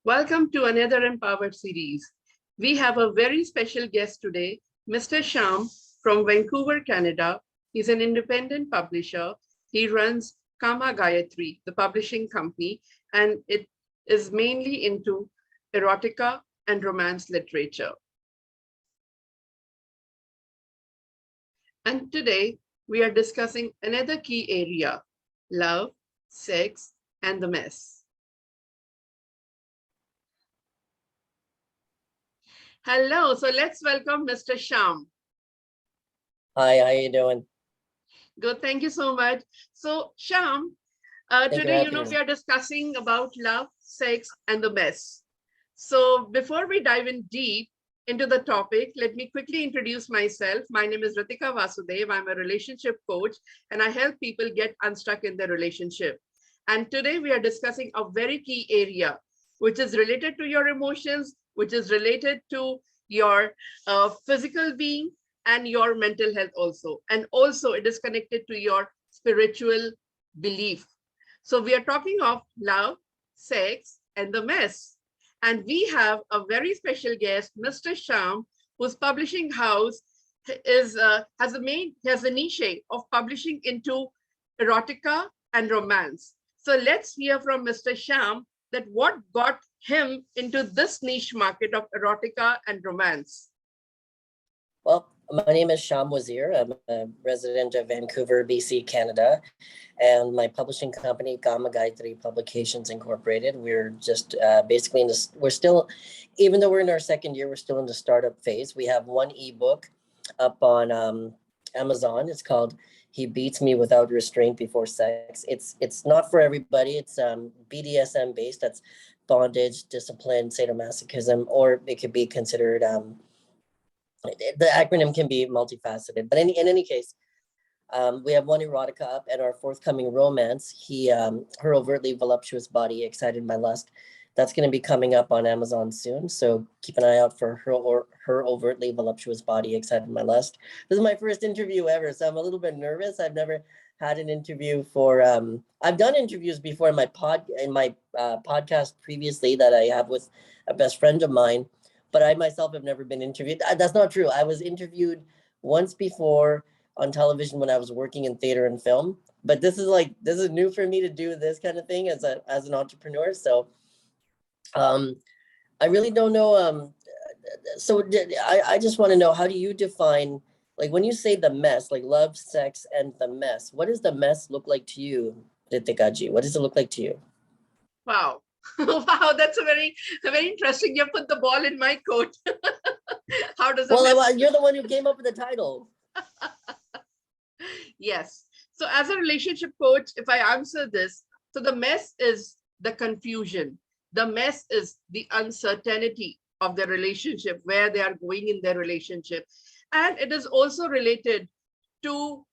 Welcome to another Empowered series. We have a very special guest today, Mr. Shyam from Vancouver, Canada. He's an independent publisher. He runs KAMA Gayatri, the publishing company, and it is mainly into erotica and romance literature. And today we are discussing another key area, love, sex, and the mess. Hello, so let's welcome Mr. Shyam. Hi, how you doing? Good, thank you so much. So, Shyam, today, we are discussing about love, sex, and the mess. So, before we dive in deep into the topic, let me quickly introduce myself. My name is Ritika Vasudev. I'm a relationship coach, and I help people get unstuck in their relationship. And today, we are discussing a very key area, which is related to your emotions, which is related to your physical being and your mental health also. And also it is connected to your spiritual belief. So we are talking of love, sex, and the mess. And we have a very special guest, Mr. Shyam, whose publishing house has a niche of publishing into erotica and romance. So let's hear from Mr. Shyam that what got him into this niche market of erotica and romance. Well, my name is Shyam Wazir. I'm a resident of Vancouver, BC, Canada, and my publishing company, KAMA GAYATRI Publications Incorporated. We're just basically in this. We're still, even though we're in our second year, we're still in the startup phase. We have one ebook up on Amazon. It's called "He Beats Me Without Restraint Before Sex." It's not for everybody. It's BDSM based. That's bondage, discipline, sadomasochism, or it could be considered. The acronym can be multifaceted, but in any case, we have one erotica up, and our forthcoming romance, Her Overtly Voluptuous Body Excited My Lust, that's going to be coming up on Amazon soon. So keep an eye out for Her Overtly Voluptuous Body Excited My Lust. This is my first interview ever, so I'm a little bit nervous. I've never had an interview for. I've done interviews before in my podcast previously that I have with a best friend of mine, but I myself have never been interviewed. That's not true. I was interviewed once before on television when I was working in theater and film, but this is new for me to do this kind of thing as an entrepreneur. So I really don't know. So I just want to know, how do you define, like, when you say the mess, like love, sex, and the mess, what does the mess look like to you, Ritika ji? What does it look like to you? Wow. Wow, that's a very interesting. You put the ball in my court. How does it you're the one who came up with the title. Yes. So as a relationship coach, if I answer this, so the mess is the confusion. The mess is the uncertainty of the relationship, where they are going in their relationship. And it is also related to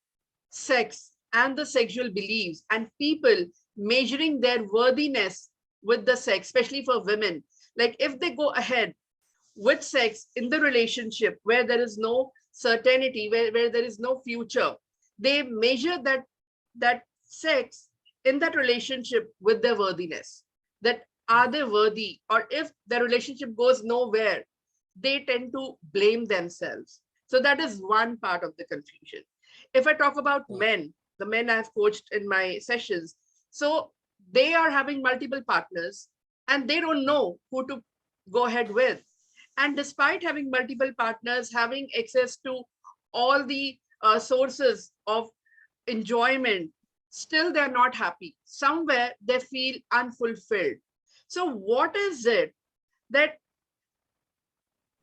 sex and the sexual beliefs and people measuring their worthiness with the sex, especially for women. Like if they go ahead with sex in the relationship where there is no certainty, where there is no future, they measure that sex in that relationship with their worthiness. That are they worthy? Or if the relationship goes nowhere, they tend to blame themselves. So that is one part of the confusion. If I talk about men, the men I've coached in my sessions, so they are having multiple partners and they don't know who to go ahead with. And despite having multiple partners, having access to all the sources of enjoyment, still they're not happy. Somewhere they feel unfulfilled. So what is it that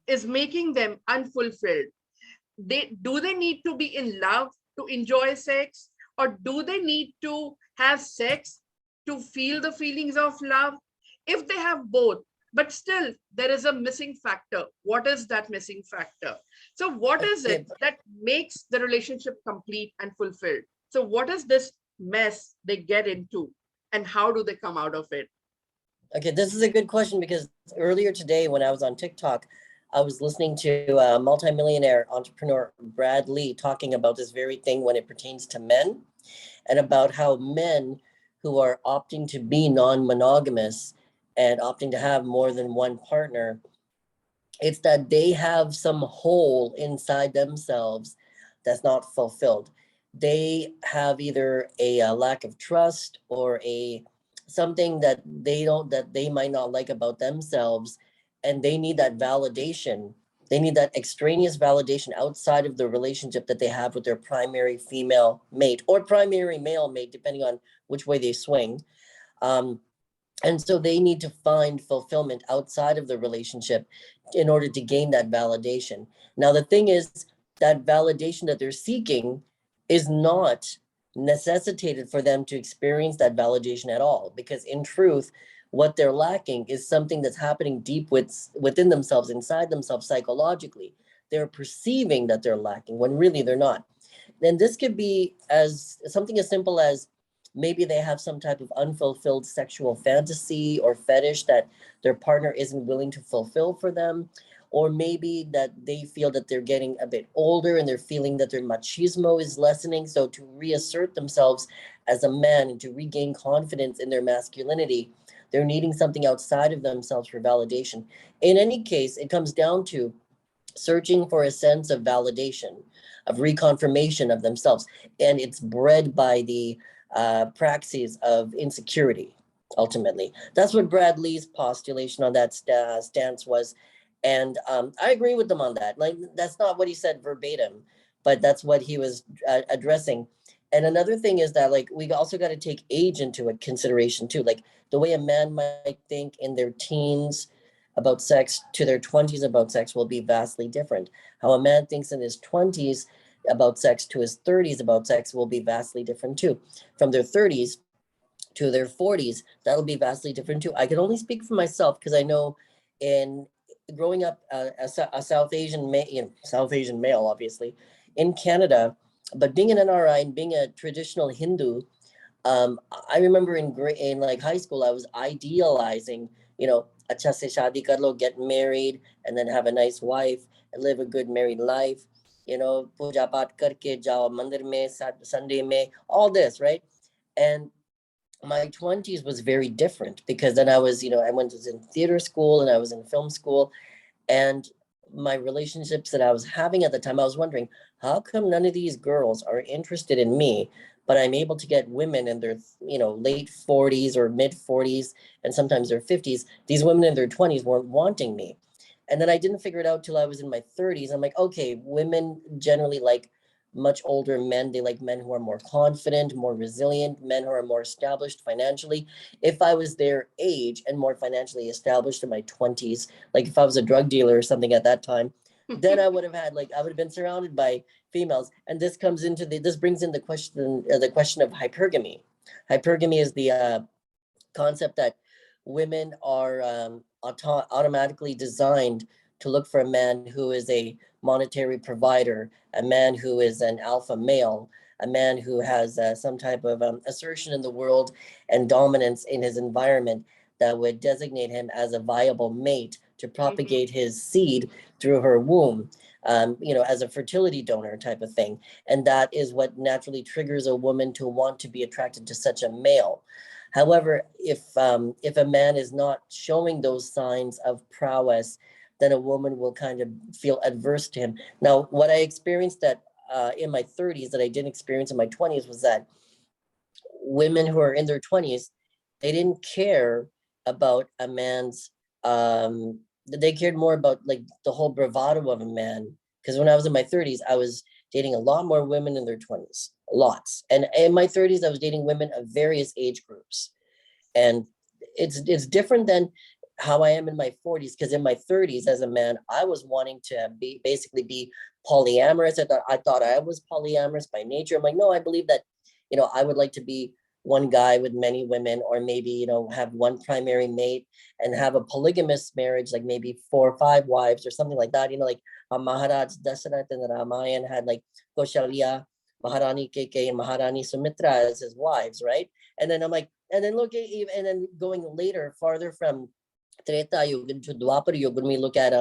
is making them unfulfilled? Do they need to be in love to enjoy sex, or do they need to have sex to feel the feelings of love? If they have both, but still there is a missing factor, what is that missing factor? So what is it that makes the relationship complete and fulfilled? So what is this mess they get into, and how do they come out of it? Okay, this is a good question, because earlier today when I was on TikTok, I was listening to multimillionaire entrepreneur Brad Lee talking about this very thing when it pertains to men, and about how men who are opting to be non-monogamous and opting to have more than one partner, it's that they have some hole inside themselves that's not fulfilled. They have either a lack of trust or a something that they might not like about themselves, and they need that validation. They need that extraneous validation outside of the relationship that they have with their primary female mate or primary male mate, depending on which way they swing. Um, and so they need to find fulfillment outside of the relationship in order to gain that validation. Now, the thing is, that validation that they're seeking is not necessitated for them to experience that validation at all. Because in truth, what they're lacking is something that's happening within themselves, inside themselves psychologically. They're perceiving that they're lacking when really they're not. And this could be as something as simple as maybe they have some type of unfulfilled sexual fantasy or fetish that their partner isn't willing to fulfill for them. Or maybe that they feel that they're getting a bit older and they're feeling that their machismo is lessening. So to reassert themselves as a man and to regain confidence in their masculinity, they're needing something outside of themselves for validation. In any case, it comes down to searching for a sense of validation, of reconfirmation of themselves. And it's bred by the praxis of insecurity, ultimately. That's what Brad Lee's postulation on that stance was. And I agree with them on that. Like, that's not what he said verbatim, but that's what he was addressing. And another thing is that, like, we also got to take age into consideration too. Like, the way a man might think in their teens about sex to their 20s about sex will be vastly different. How a man thinks in his 20s about sex to his 30s about sex will be vastly different too. From their 30s to their 40s, that'll be vastly different too. I can only speak for myself because I know in growing up a South Asian South Asian male, obviously, in Canada, but being an NRI and being a traditional Hindu, I remember in like high school, I was idealizing, acha se shadi kar lo, get married, and then have a nice wife and live a good married life. Puja paat karke jao mandir mein, Sunday mein, all this, right? And my 20s was very different because then I was, I went to in theater school and I was in film school, and my relationships that I was having at the time, I was wondering, how come none of these girls are interested in me, but I'm able to get women in their, late 40s or mid 40s, and sometimes their 50s. These women in their 20s weren't wanting me. And then I didn't figure it out till I was in my 30s. I'm like, okay, women generally like much older men. They like men who are more confident, more resilient, men who are more established financially. If I was their age and more financially established in my 20s, like if I was a drug dealer or something at that time, then I would have had I would have been surrounded by females. And this brings in the question of hypergamy. Hypergamy is the concept that women are automatically designed to look for a man who is a monetary provider, a man who is an alpha male, a man who has some type of assertion in the world and dominance in his environment that would designate him as a viable mate to propagate his seed through her womb, as a fertility donor type of thing. And that is what naturally triggers a woman to want to be attracted to such a male. However, if a man is not showing those signs of prowess, then a woman will kind of feel adverse to him. Now, what I experienced in my 30s that I didn't experience in my 20s was that women who are in their 20s, they didn't care about a man's they cared more about like the whole bravado of a man. Because when I was in my 30s, I was dating a lot more women in their 20s, lots. And in my 30s, I was dating women of various age groups. And it's different than how I am in my 40s, because in my 30s as a man, I was wanting to basically be polyamorous. I thought I was polyamorous by nature. I'm like, no, I believe that, I would like to be one guy with many women, or maybe, have one primary mate and have a polygamous marriage, like maybe 4 or 5 wives or something like that. Like Maharaj Dasarath in the Ramayana had like Koshalya, Maharani Keke, and Maharani Sumitra as his wives, right? And then I'm like, and then and then going later, farther from Treta Yuga to Dwapar Yuga, when we look at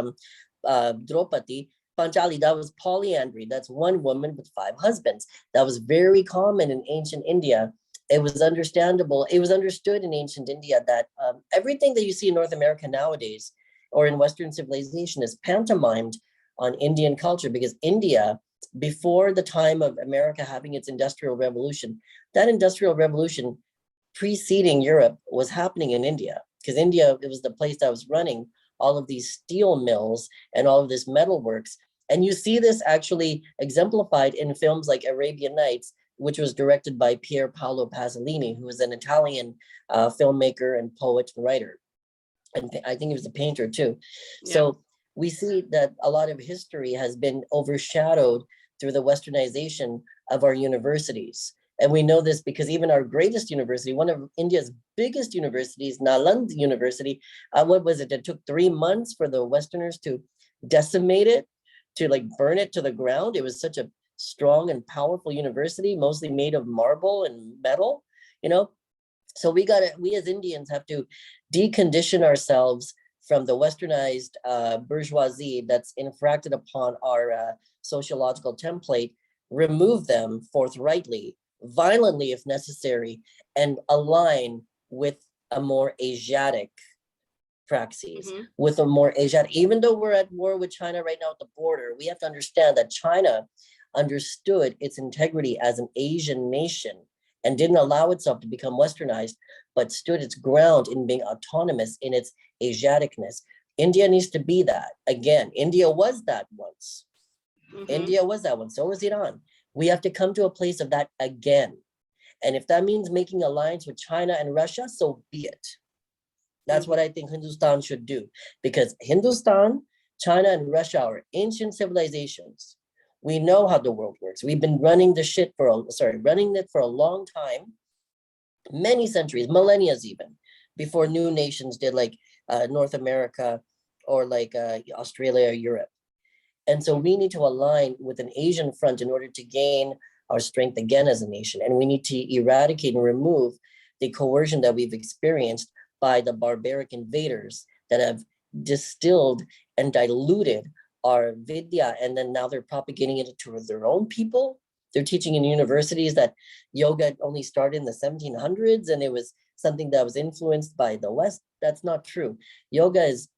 Draupadi, Panchali, that was polyandry. That's one woman with 5 husbands. That was very common in ancient India it was understandable. It was understood in ancient India that everything that you see in North America nowadays or in Western civilization is pantomimed on Indian culture, because India, before the time of America having its industrial revolution, that industrial revolution preceding Europe was happening in India, because India, it was the place that was running all of these steel mills and all of this metalworks. And you see this actually exemplified in films like Arabian Nights, which was directed by Pier Paolo Pasolini, who was an Italian filmmaker and poet and writer. And I think he was a painter too. Yeah. So we see that a lot of history has been overshadowed through the westernization of our universities. And we know this because even our greatest university, one of India's biggest universities, Nalanda University, what was it? It took 3 months for the Westerners to decimate it, to like burn it to the ground. It was such a strong and powerful university, mostly made of marble and metal, you know? So we as Indians have to decondition ourselves from the westernized bourgeoisie that's infracted upon our sociological template, remove them forthrightly, violently if necessary, and align with a more Asiatic praxis, with a more Asiatic. Even though we're at war with China right now at the border, we have to understand that China understood its integrity as an Asian nation and didn't allow itself to become westernized, but stood its ground in being autonomous in its Asiaticness. India needs to be that. Again, India was that once. India was that once. So was Iran. We have to come to a place of that again. And if that means making alliance with China and Russia, so be it. That's what I think Hindustan should do. Because Hindustan, China, and Russia are ancient civilizations. We know how the world works. We've been running running it for a long time, many centuries, millennia even, before new nations did, like North America or like Australia or Europe. And so we need to align with an Asian front in order to gain our strength again as a nation. And we need to eradicate and remove the coercion that we've experienced by the barbaric invaders that have distilled and diluted our vidya, and then now they're propagating it to their own people. They're teaching in universities that yoga only started in the 1700s and it was something that was influenced by the West. That's not true. Yoga is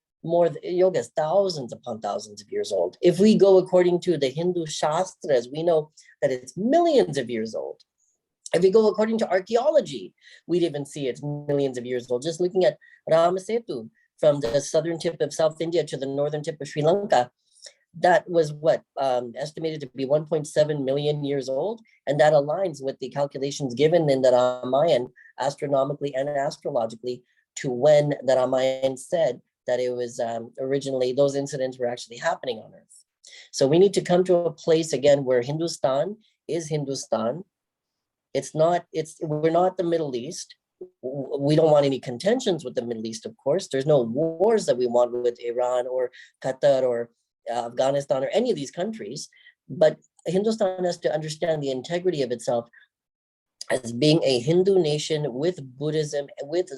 thousands upon thousands of years old. If we go according to the Hindu Shastras, we know that it's millions of years old. If we go according to archaeology, we'd even see it's millions of years old. Just looking at Ramasetu from the southern tip of South India to the northern tip of Sri Lanka, that was estimated to be 1.7 million years old. And that aligns with the calculations given in the Ramayana, astronomically and astrologically, to when the Ramayana said that it was originally, those incidents were actually happening on Earth. So we need to come to a place again where Hindustan is Hindustan. We're not the Middle East. We don't want any contentions with the Middle East, of course. There's no wars that we want with Iran or Qatar or Afghanistan or any of these countries. But Hindustan has to understand the integrity of itself as being a Hindu nation with Buddhism, with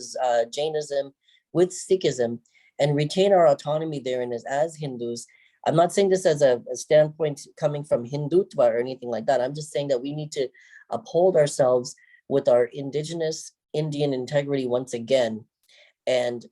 Jainism, with Sikhism, and retain our autonomy there. And as Hindus, I'm not saying this as a standpoint coming from Hindutva or anything like that. I'm just saying that we need to uphold ourselves with our indigenous Indian integrity once again, and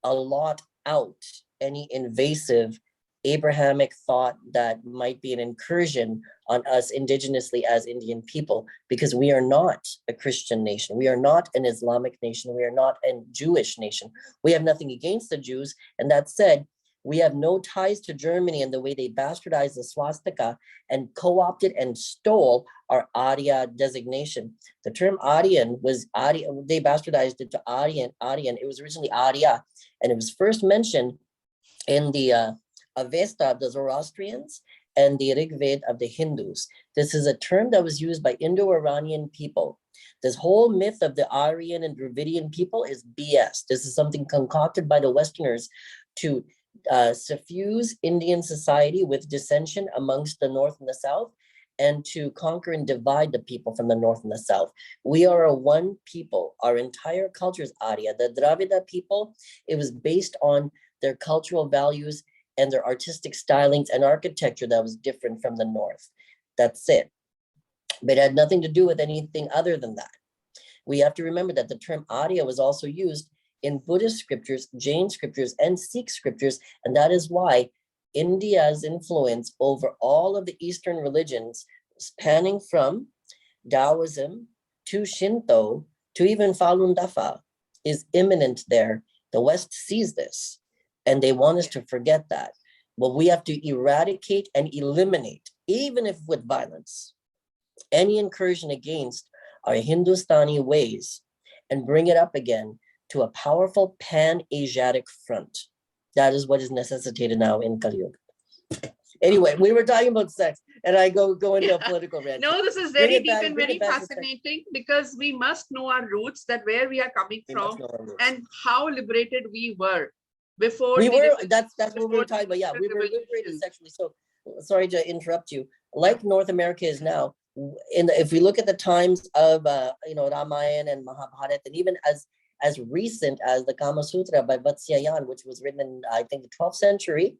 allot out any invasive Abrahamic thought that might be an incursion on us indigenously as Indian people, because we are not a Christian nation. We are not an Islamic nation. We are not a Jewish nation. We have nothing against the Jews. And that said, we have no ties to Germany and the way they bastardized the swastika and co-opted and stole our Arya designation. The term Aryan was Arya, they bastardized it to Aryan. It was originally Arya, and it was first mentioned in the Avesta of the Zoroastrians and the Rig Veda of the Hindus. This is a term that was used by Indo-Iranian people. This whole myth of the Aryan and Dravidian people is BS. This is something concocted by the Westerners to suffuse Indian society with dissension amongst the North and the South, and to conquer and divide the people from the North and the South. We are a one people. Our entire culture is Arya. The Dravida people, it was based on their cultural values and their artistic stylings and architecture that was different from the North. That's it. But it had nothing to do with anything other than that. We have to remember that the term Arya was also used in Buddhist scriptures, Jain scriptures, and Sikh scriptures. And that is why India's influence over all of the Eastern religions, spanning from Taoism to Shinto to even Falun Dafa, is imminent there. The West sees this, and they want us to forget that. But we have to eradicate and eliminate, even if with violence, any incursion against our Hindustani ways and bring it up again to a powerful pan-Asiatic front. That is what is necessitated now in Kali Yuga. Anyway, we were talking about sex, and I go into a political rant. No, this is very deep and very fascinating, because we must know our roots, that where we are coming from and how liberated we were before. That's what we were talking about. Yeah, we were liberated sexually. So sorry to interrupt you. Like North America is now, if we look at the times of Ramayana and Mahabharata, and even as recent as the Kama Sutra by Vatsyayan, which was written in, I think, the 12th century,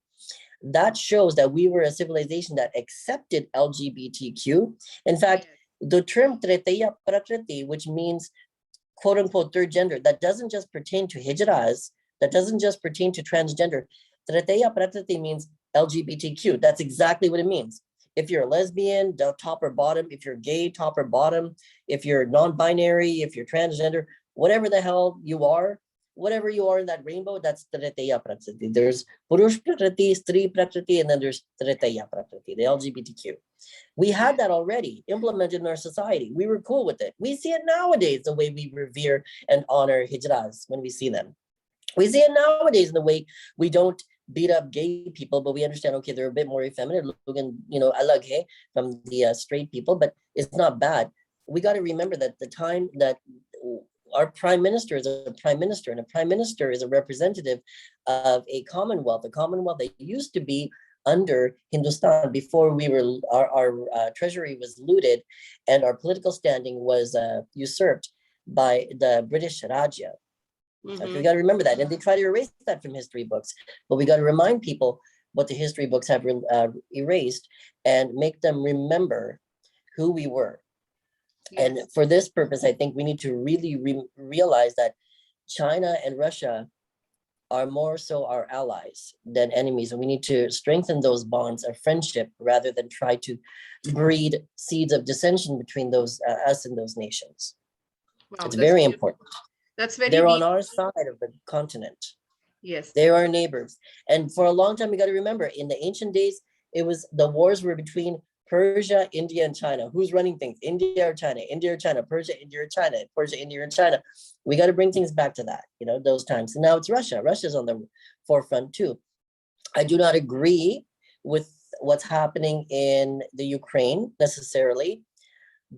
that shows that we were a civilization that accepted LGBTQ. In fact, the term Tritiya Prakriti, which means quote unquote third gender, that doesn't just pertain to hijras, that doesn't just pertain to transgender. Tritiya Prakriti means LGBTQ. That's exactly what it means. If you're a lesbian, top or bottom, if you're gay, top or bottom, if you're non-binary, if you're transgender, whatever the hell you are, whatever you are in that rainbow, that's Tritiya Prakriti. There's Purush Prakriti, Stri Prakriti, and then there's Tritiya Prakriti, the LGBTQ. We had that already implemented in our society. We were cool with it. We see it nowadays, the way we revere and honor hijras when we see them. We see it nowadays in the way we don't beat up gay people, but we understand, okay, they're a bit more effeminate looking, alag hai from the straight people, but it's not bad. We got to remember that the time that our prime minister is a prime minister, and a prime minister is a representative of a commonwealth that used to be under Hindustan before we were, our treasury was looted and our political standing was usurped by the British Rajya. We got to remember that, and they try to erase that from history books, but we got to remind people what the history books have erased and make them remember who we were. Yes. And for this purpose, I think we need to really realize that China and Russia are more so our allies than enemies, and we need to strengthen those bonds of friendship rather than try to breed seeds of dissension between those us and those nations. Wow, it's very important. That's very They're on our side of the continent. Yes. They're our neighbors. And for a long time, we got to remember, in the ancient days, the wars were between Persia, India, and China. Who's running things? India or China? India or China? Persia, India or China? Persia, India or China? We got to bring things back to that, those times. And now it's Russia. Russia's on the forefront too. I do not agree with what's happening in the Ukraine necessarily,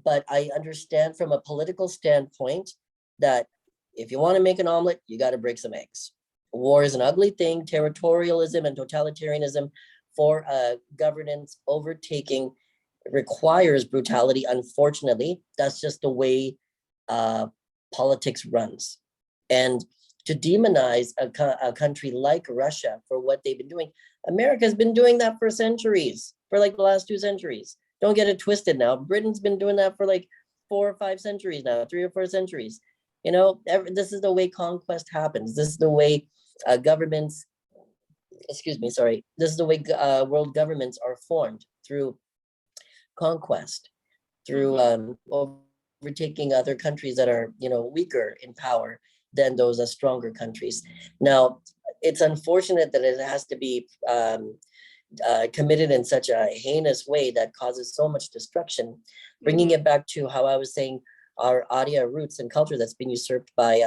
but I understand from a political standpoint that if you want to make an omelet, you got to break some eggs. War is an ugly thing. Territorialism and totalitarianism for governance overtaking requires brutality. Unfortunately, that's just the way politics runs. And to demonize a country like Russia for what they've been doing, America's been doing that for centuries, for like the last 2 centuries. Don't get it twisted now. Britain's been doing that for like 4 or 5 centuries now, 3 or 4 centuries. This is the way conquest happens. This is the way this is the way world governments are formed, through conquest, through overtaking other countries that are, weaker in power than those stronger countries. Now, it's unfortunate that it has to be committed in such a heinous way that causes so much destruction. Bringing it back to how I was saying, our Arya roots and culture that's been usurped by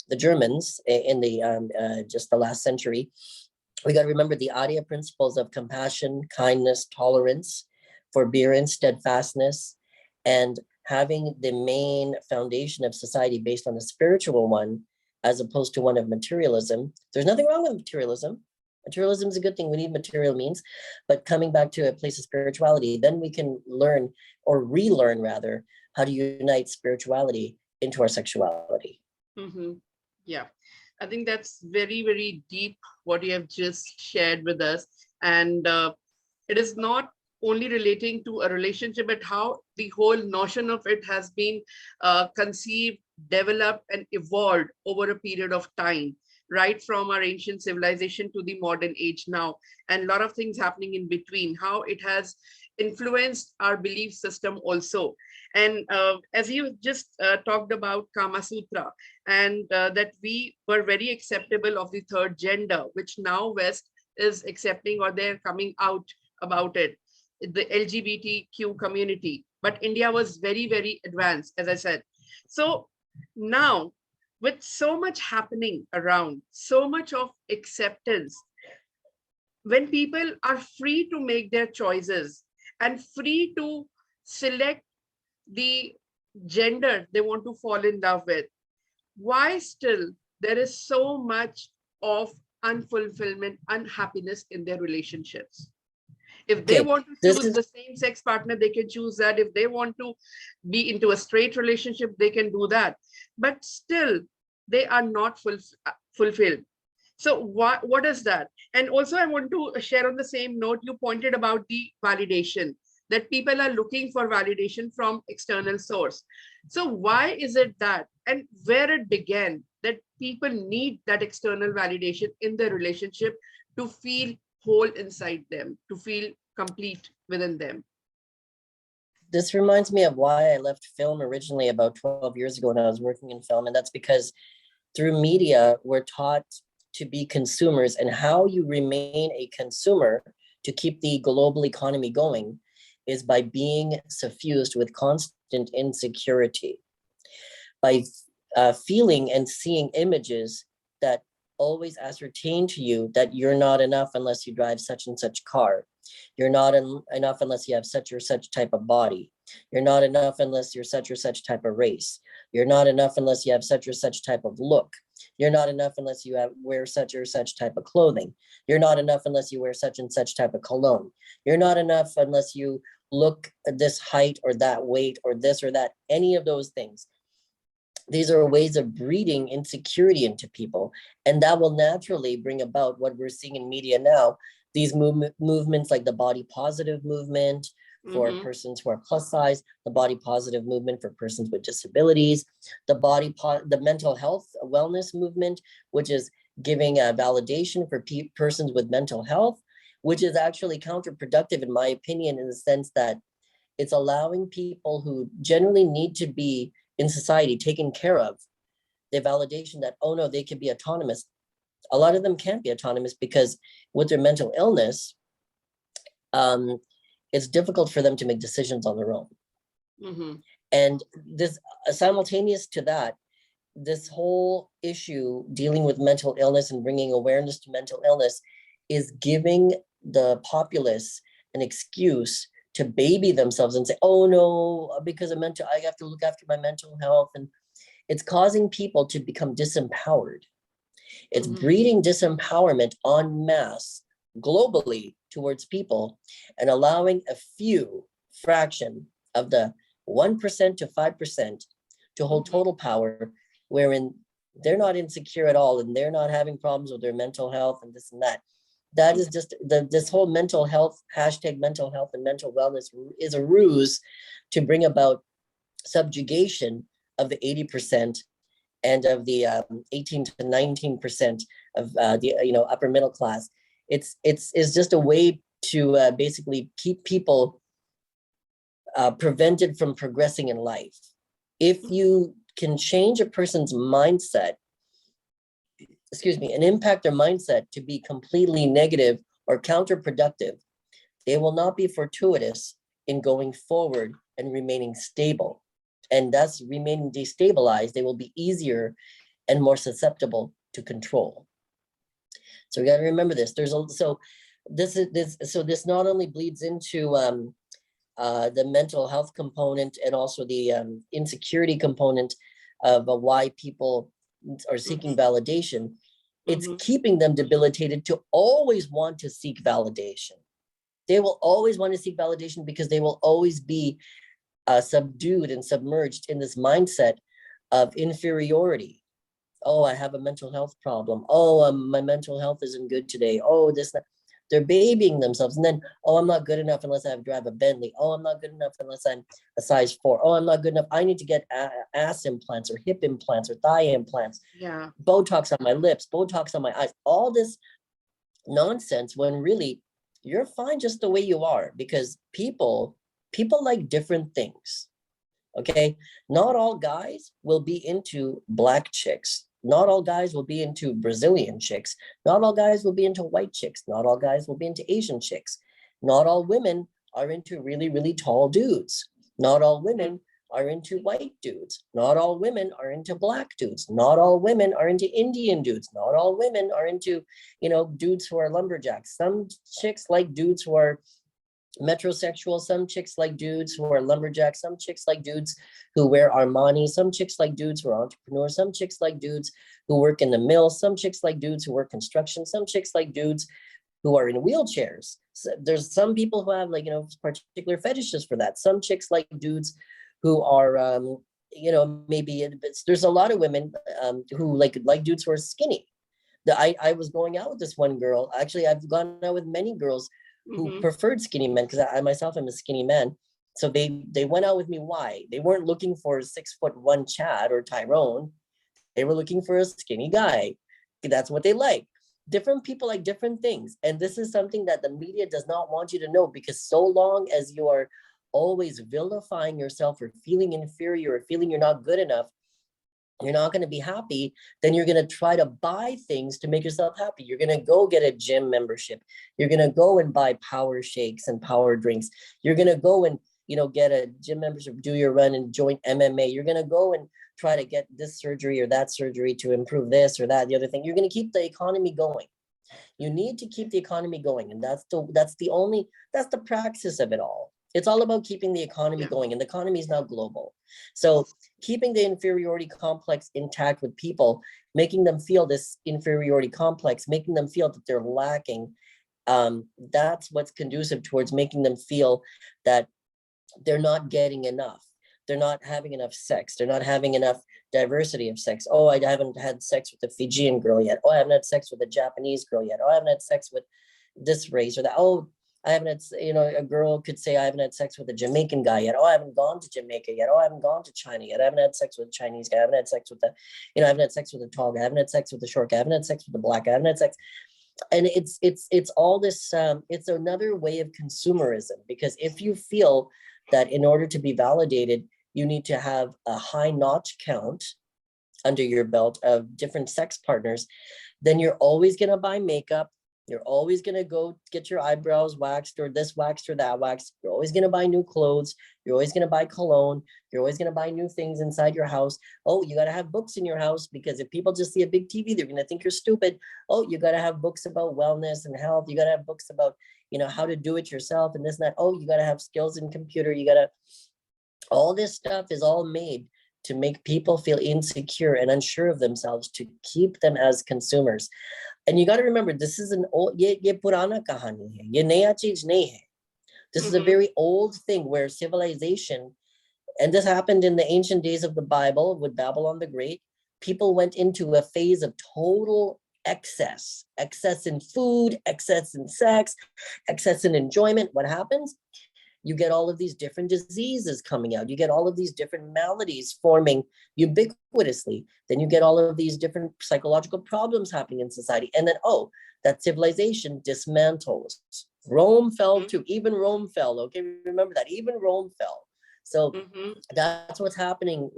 the Germans in the just the last century. We got to remember the Arya principles of compassion, kindness, tolerance, forbearance, steadfastness, and having the main foundation of society based on a spiritual one, as opposed to one of materialism. There's nothing wrong with materialism. Materialism is a good thing. We need material means, but coming back to a place of spirituality, then we can learn, or relearn rather, how to unite spirituality into our sexuality. Yeah, I think that's very, very deep what you have just shared with us. And it is not only relating to a relationship, but how the whole notion of it has been conceived, developed, and evolved over a period of time, right from our ancient civilization to the modern age now, and a lot of things happening in between, how it has influenced our belief system also. And as you just talked about Kama Sutra, and that we were very acceptable of the third gender, which now West is accepting, or they're coming out about it, the LGBTQ community. But India was very, very advanced, as I said. So now, with so much happening around, so much of acceptance, when people are free to make their choices and free to select the gender they want to fall in love with, why still there is so much of unfulfillment, unhappiness in their relationships? If they want to choose the same sex partner, they can choose that. If they want to be into a straight relationship, they can do that. But still, they are not fulfilled. So what is that? And also, I want to share on the same note, you pointed about the validation, that people are looking for validation from external source. So why is it that, and where it began, that people need that external validation in their relationship to feel whole inside them, to feel complete within them? This reminds me of why I left film originally about 12 years ago when I was working in film. And that's because through media, we're taught to be consumers, and how you remain a consumer to keep the global economy going is by being suffused with constant insecurity, by feeling and seeing images that always ascertain to you that you're not enough unless you drive such and such car. You're not enough unless you have such or such type of body. You're not enough unless you're such or such type of race. You're not enough unless you have such or such type of look. You're not enough unless you wear such or such type of clothing. You're not enough unless you wear such and such type of cologne. You're not enough unless you look at this height or that weight or this or that, any of those things. These are ways of breeding insecurity into people, and that will naturally bring about what we're seeing in media now, these movements like the body positive movement for persons who are plus size, the body positive movement for persons with disabilities, the mental health wellness movement, which is giving a validation for persons with mental health, which is actually counterproductive in my opinion, in the sense that it's allowing people who generally need to be in society taken care of the validation that, oh no, they can be autonomous. A lot of them can't be autonomous because with their mental illness, it's difficult for them to make decisions on their own. And this, simultaneous to that, this whole issue dealing with mental illness and bringing awareness to mental illness is giving the populace an excuse to baby themselves and say, oh no, because of I have to look after my mental health. And it's causing people to become disempowered. It's breeding disempowerment en masse globally towards people, and allowing a few fraction of the 1% to 5% to hold total power, wherein they're not insecure at all and they're not having problems with their mental health and this and that. That is just this whole mental health, hashtag mental health and mental wellness is a ruse to bring about subjugation of the 80% and of the 18 to 19% of the upper middle class. It's just a way to basically keep people prevented from progressing in life. If you can change a person's mindset, and impact their mindset to be completely negative or counterproductive, they will not be fortuitous in going forward and remaining stable. And thus remaining destabilized, they will be easier and more susceptible to control. So we got to remember this. This not only bleeds into the mental health component and also the insecurity component of why people are seeking validation. It's keeping them debilitated to always want to seek validation. They will always want to seek validation because they will always be subdued and submerged in this mindset of inferiority. Oh, I have a mental health problem. Oh, my mental health isn't good today. Oh, this, that. They're babying themselves. And then, oh, I'm not good enough unless I drive a Bentley. Oh, I'm not good enough unless I'm a size 4. Oh, I'm not good enough. I need to get ass implants or hip implants or thigh implants. Yeah. Botox on my lips, Botox on my eyes, all this nonsense, when really you're fine just the way you are, because people like different things. Okay, not all guys will be into black chicks. Not all guys will be into Brazilian chicks. Not all guys will be into white chicks. Not all guys will be into Asian chicks. Not all women are into really, really tall dudes. Not all women are into white dudes. Not all women are into black dudes. Not all women are into Indian dudes. Not all women are into, dudes who are lumberjacks. Some chicks like dudes who are metrosexual. Some chicks like dudes who are lumberjacks. Some chicks like dudes who wear Armani. Some chicks like dudes who are entrepreneurs. Some chicks like dudes who work in the mill. Some chicks like dudes who work construction. Some chicks like dudes who are in wheelchairs. So there's some people who have particular fetishes for that. Some chicks like dudes who are maybe there's a lot of women who like dudes who are skinny. I was going out with this one girl. Actually, I've gone out with many girls who preferred skinny men, because I myself am a skinny man. So they went out with me. Why? They weren't looking for 6'1" Chad or Tyrone. They were looking for a skinny guy. That's what they like. Different people like different things. And this is something that the media does not want you to know, because so long as you are always vilifying yourself or feeling inferior or feeling you're not good enough, you're not going to be happy. Then you're going to try to buy things to make yourself happy. You're going to go get a gym membership. You're going to go and buy power shakes and power drinks. You're going to go and, get a gym membership, do your run and join MMA. You're going to go and try to get this surgery or that surgery to improve this or that, the other thing. You're going to keep the economy going. You need to keep the economy going. And that's the praxis of it all. It's all about keeping the economy going, and the economy is now global. So keeping the inferiority complex intact with people, making them feel this inferiority complex, making them feel that they're lacking, that's what's conducive towards making them feel that they're not getting enough. They're not having enough sex. They're not having enough diversity of sex. Oh, I haven't had sex with a Fijian girl yet. Oh, I haven't had sex with a Japanese girl yet. Oh, I haven't had sex with this race or that. Oh, I haven't had, a girl could say, I haven't had sex with a Jamaican guy yet. Oh, I haven't gone to Jamaica yet. Oh, I haven't gone to China yet. I haven't had sex with a Chinese guy. I haven't had sex with I haven't had sex with a tall guy. I haven't had sex with a short guy. I haven't had sex with a black guy. I haven't had sex. And it's all this, it's another way of consumerism, because if you feel that in order to be validated, you need to have a high notch count under your belt of different sex partners, then you're always going to buy makeup. You're always going to go get your eyebrows waxed or this waxed or that waxed. You're always going to buy new clothes. You're always going to buy cologne. You're always going to buy new things inside your house. Oh, you got to have books in your house, because if people just see a big TV, they're going to think you're stupid. Oh, you got to have books about wellness and health. You got to have books about, how to do it yourself and this and that. Oh, you got to have skills in computer. You got to, all this stuff is all made to make people feel insecure and unsure of themselves, to keep them as consumers. And you got to remember, this is an old, ye purana kahani hai, ye naya cheez nahi hai. This is a very old thing where civilization, and this happened in the ancient days of the Bible with Babylon the Great, people went into a phase of total excess in food, excess in sex, excess in enjoyment. What happens? You get all of these different diseases coming out. You get all of these different maladies forming ubiquitously. Then you get all of these different psychological problems happening in society. And then, that civilization dismantles. Rome fell too. Even Rome fell. Okay, remember that. Even Rome fell. So that's what's happening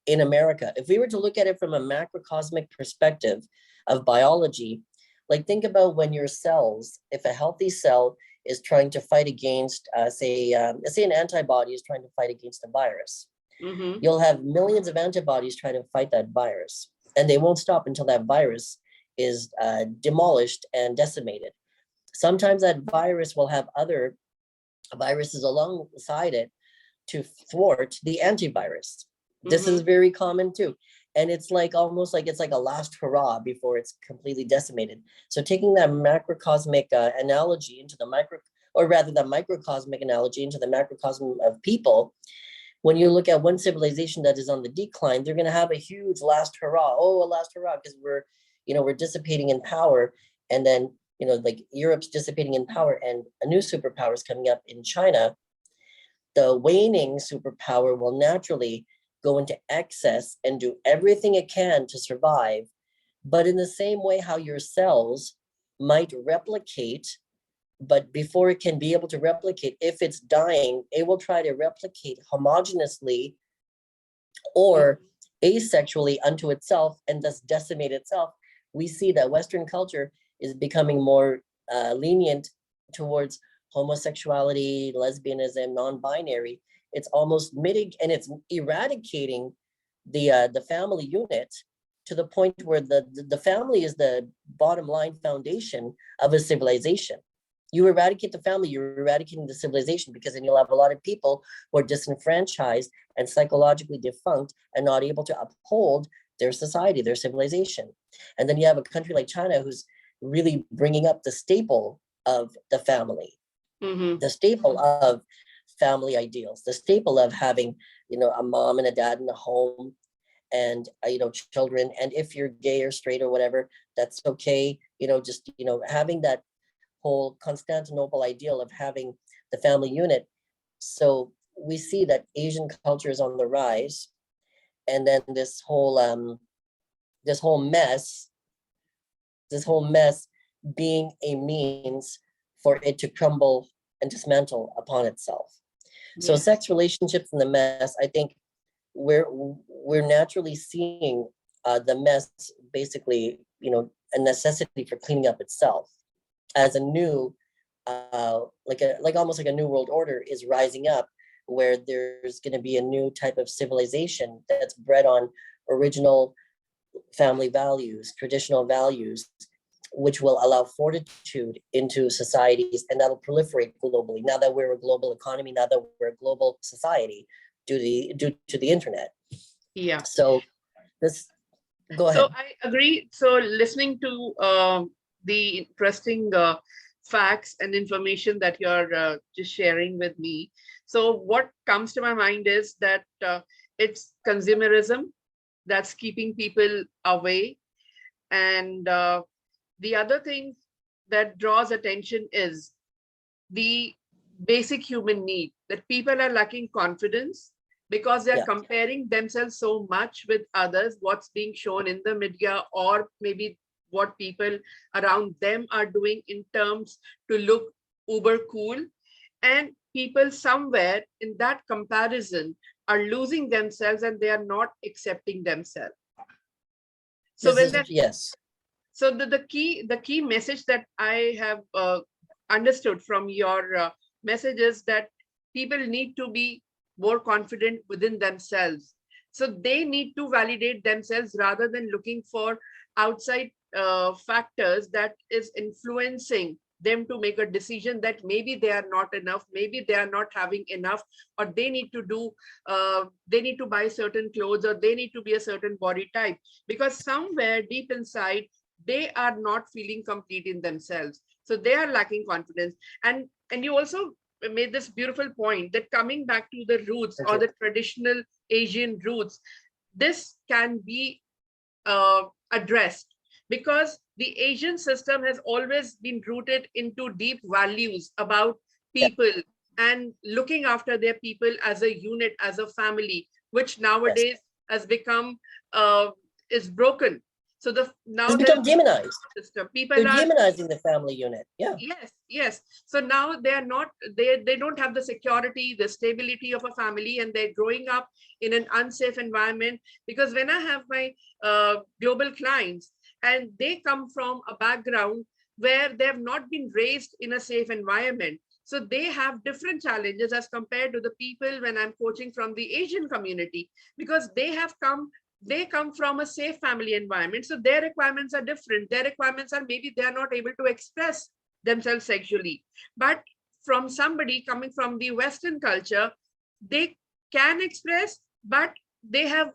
in America. If we were to look at it from a macrocosmic perspective of biology, like think about when your cells, if a healthy cell is trying to fight against, say an antibody is trying to fight against a virus. You'll have millions of antibodies trying to fight that virus, and they won't stop until that virus is demolished and decimated. Sometimes that virus will have other viruses alongside it to thwart the antivirus. This is very common too. And it's like almost like it's like a last hurrah before it's completely decimated. So taking that macrocosmic analogy into the microcosmic analogy into the macrocosm of people, when you look at one civilization that is on the decline, they're going to have a huge last hurrah. Oh, a last hurrah, because we're dissipating in power. And then, like Europe's dissipating in power and a new superpower is coming up in China, the waning superpower will naturally go into excess and do everything it can to survive. But in the same way how your cells might replicate, but before it can be able to replicate, if it's dying, it will try to replicate homogeneously or asexually unto itself and thus decimate itself. We see that Western culture is becoming more lenient towards homosexuality, lesbianism, non-binary. It's almost and it's eradicating the family unit to the point where the family is the bottom line foundation of a civilization. You eradicate the family, you're eradicating the civilization, because then you'll have a lot of people who are disenfranchised and psychologically defunct and not able to uphold their society, their civilization. And then you have a country like China who's really bringing up the staple of the family, the staple of family ideals, the staple of having, a mom and a dad in the home and, children. And if you're gay or straight or whatever, that's okay. Just, having that whole Constantinople ideal of having the family unit. So we see that Asian culture is on the rise. And then this whole mess being a means for it to crumble and dismantle upon itself. So sex, relationships, and the mess, I think we're naturally seeing the mess basically, a necessity for cleaning up itself as a new, almost like a new world order is rising up, where there's going to be a new type of civilization that's bred on original family values, traditional values, which will allow fortitude into societies, and that'll proliferate globally. Now that we're a global economy, now that we're a global society, due to the internet. Yeah. So go ahead. So I agree. So listening to the interesting facts and information that you're just sharing with me. So what comes to my mind is that it's consumerism that's keeping people away. And the other thing that draws attention is the basic human need, that people are lacking confidence because they're comparing themselves so much with others, what's being shown in the media, or maybe what people around them are doing in terms to look uber cool. And people somewhere in that comparison are losing themselves and they are not accepting themselves. So so the key message that I have understood from your message is that people need to be more confident within themselves. So they need to validate themselves rather than looking for outside factors that is influencing them to make a decision that maybe they are not enough, maybe they are not having enough, or they need to buy certain clothes, or they need to be a certain body type, because somewhere deep inside they are not feeling complete in themselves. So they are lacking confidence. And you also made this beautiful point that coming back to the roots or the traditional Asian roots, this can be addressed, because the Asian system has always been rooted into deep values about people and looking after their people as a unit, as a family, which nowadays has become is broken. So now it's become demonized. People They're are demonizing the family unit. Yes. So now they are not, they don't have the security, the stability of a family, and they're growing up in an unsafe environment. Because when I have my global clients, and they come from a background where they have not been raised in a safe environment, so they have different challenges as compared to the people when I'm coaching from the Asian community, because they come from a safe family environment. So their requirements are different. Their requirements are maybe they are not able to express themselves sexually. But from somebody coming from the Western culture, they can express, but they have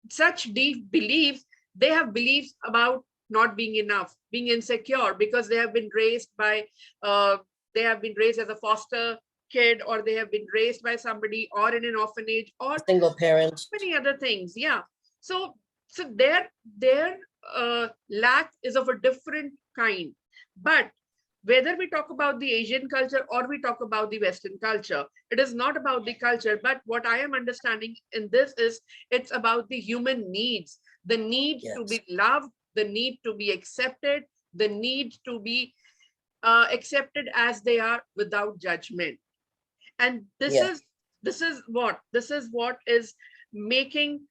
such deep beliefs. They have beliefs about not being enough, being insecure, because they have been raised by, they have been raised as a foster kid, or they have been raised by somebody, or in an orphanage, or single parent, many other things. So their lack is of a different kind. But Whether we talk about the Asian culture or we talk about the Western culture, it is not about the culture, but what I am understanding in this is it's about the human needs, the need to Yes. be loved, the need to be accepted, the need to be accepted as they are without judgment. And Yeah. this is what is making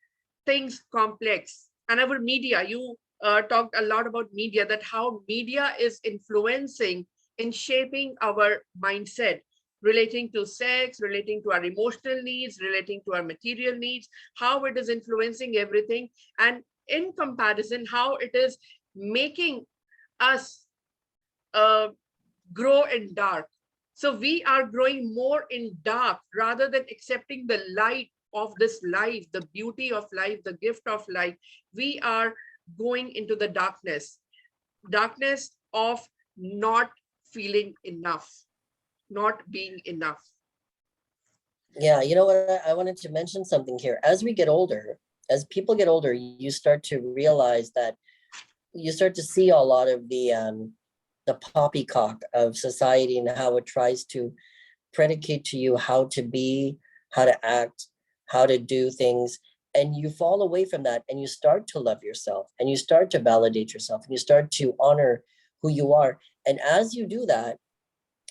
things complex. And our media, you talked a lot about media, that how media is influencing in shaping our mindset relating to sex, relating to our emotional needs, relating to our material needs, how it is influencing everything, and in comparison how it is making us uh, grow in dark. So we are growing more in dark rather than accepting the light of this life, the beauty of life, the gift of life. We are going into the darkness of not feeling enough, not being enough. Yeah, you know what? I wanted to mention something here. As we get older, as people get older, you start to realize that you start to see a lot of the poppycock of society and how it tries to predicate to you how to be, how to act, how to do things. And you fall away from that and you start to love yourself and you start to validate yourself and you start to honor who you are. And as you do that,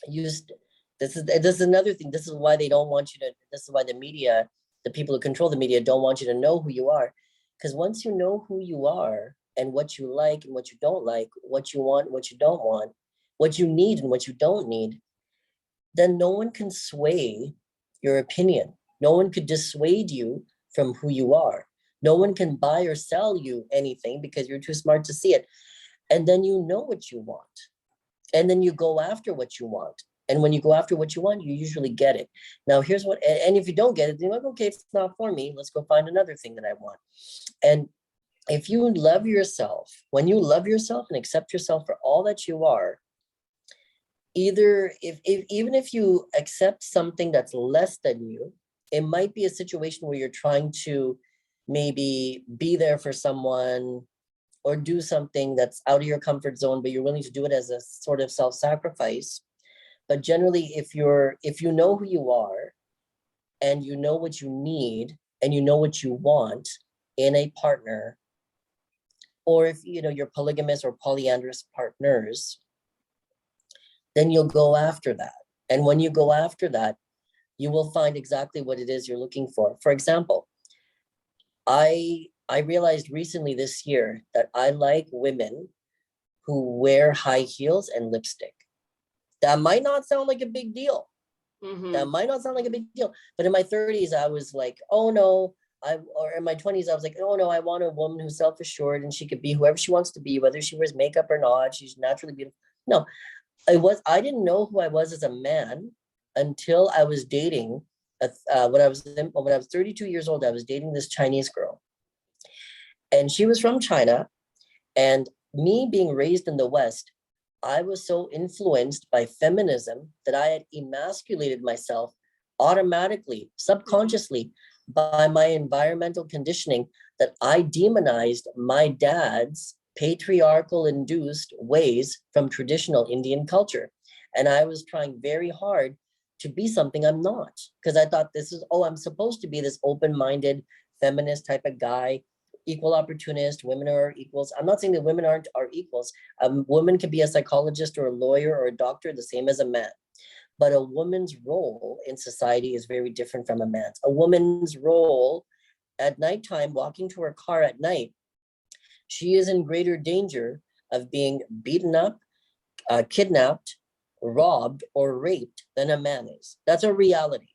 this is another thing. This is why they don't want you to, this is why the media, the people who control the media don't want you to know who you are. Because once you know who you are and what you like and what you don't like, what you want, what you don't want, what you need and what you don't need, then no one can sway your opinion. No one could dissuade you from who you are. No one can buy or sell you anything because you're too smart to see it. And then you know what you want. And then you go after what you want. And when you go after what you want, you usually get it. Now, here's what, and if you don't get it, then you're like, okay, it's not for me. Let's go find another thing that I want. And if you love yourself, when you love yourself and accept yourself for all that you are, either if even if you accept something that's less than you, it might be a situation where you're trying to maybe be there for someone or do something that's out of your comfort zone, but you're willing to do it as a sort of self-sacrifice. But generally, if you know who you are and you know what you need and you know what you want in a partner, or if you know you're polygamous or polyandrous partners, then you'll go after that. And when you go after that, you will find exactly what it is you're looking for. For example, I realized recently this year that I like women who wear high heels and lipstick. That might not sound like a big deal. That might not sound like a big deal. But in my 30s, I was like, oh no. Or in my 20s, I was like, oh no, I want a woman who's self-assured and she could be whoever she wants to be, whether she wears makeup or not. She's naturally beautiful. No, I didn't know who I was as a man until I was dating when I was 32 years old. I was dating this Chinese girl, and she was from China. And me being raised in the West, I was so influenced by feminism that I had emasculated myself automatically, subconsciously, by my environmental conditioning, that I demonized my dad's patriarchal induced ways from traditional Indian culture. And I was trying very hard to be something I'm not, because I thought this is, oh, I'm supposed to be this open-minded feminist type of guy, equal opportunist. Women are equals. I'm not saying that women are equals. A woman can be a psychologist or a lawyer or a doctor the same as a man. But a woman's role in society is very different from a man's. A woman's role at nighttime, walking to her car at night, she is in greater danger of being beaten up, kidnapped, robbed, or raped than a man is. That's a reality.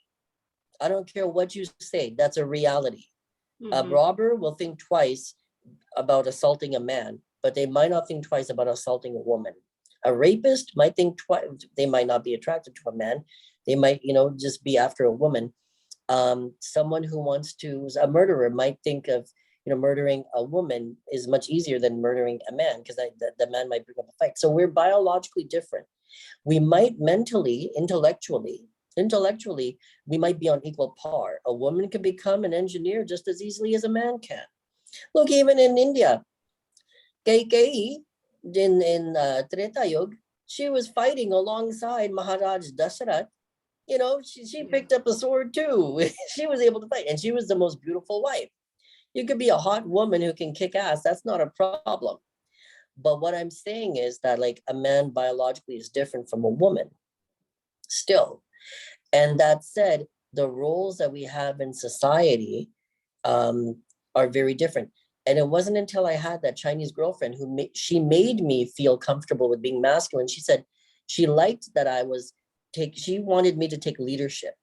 I don't care what you say, that's a reality. A robber will think twice about assaulting a man, but they might not think twice about assaulting a woman. A rapist might think twice. They might not be attracted to a man. They might, just be after a woman. Someone who wants to, a murderer might think of, murdering a woman is much easier than murdering a man, because the man might bring up a fight. So we're biologically different. We might mentally, intellectually, we might be on equal par. A woman can become an engineer just as easily as a man can. Look, even in India, Kaikeyi in Treta Yuga, she was fighting alongside Maharaj Dasharat. You know, she Yeah. picked up a sword too. She was able to fight, and she was the most beautiful wife. You could be a hot woman who can kick ass. That's not a problem. But what I'm saying is that like a man biologically is different from a woman still. And that said, the roles that we have in society are very different. And it wasn't until I had that Chinese girlfriend who she made me feel comfortable with being masculine. She said she liked that she wanted me to take leadership.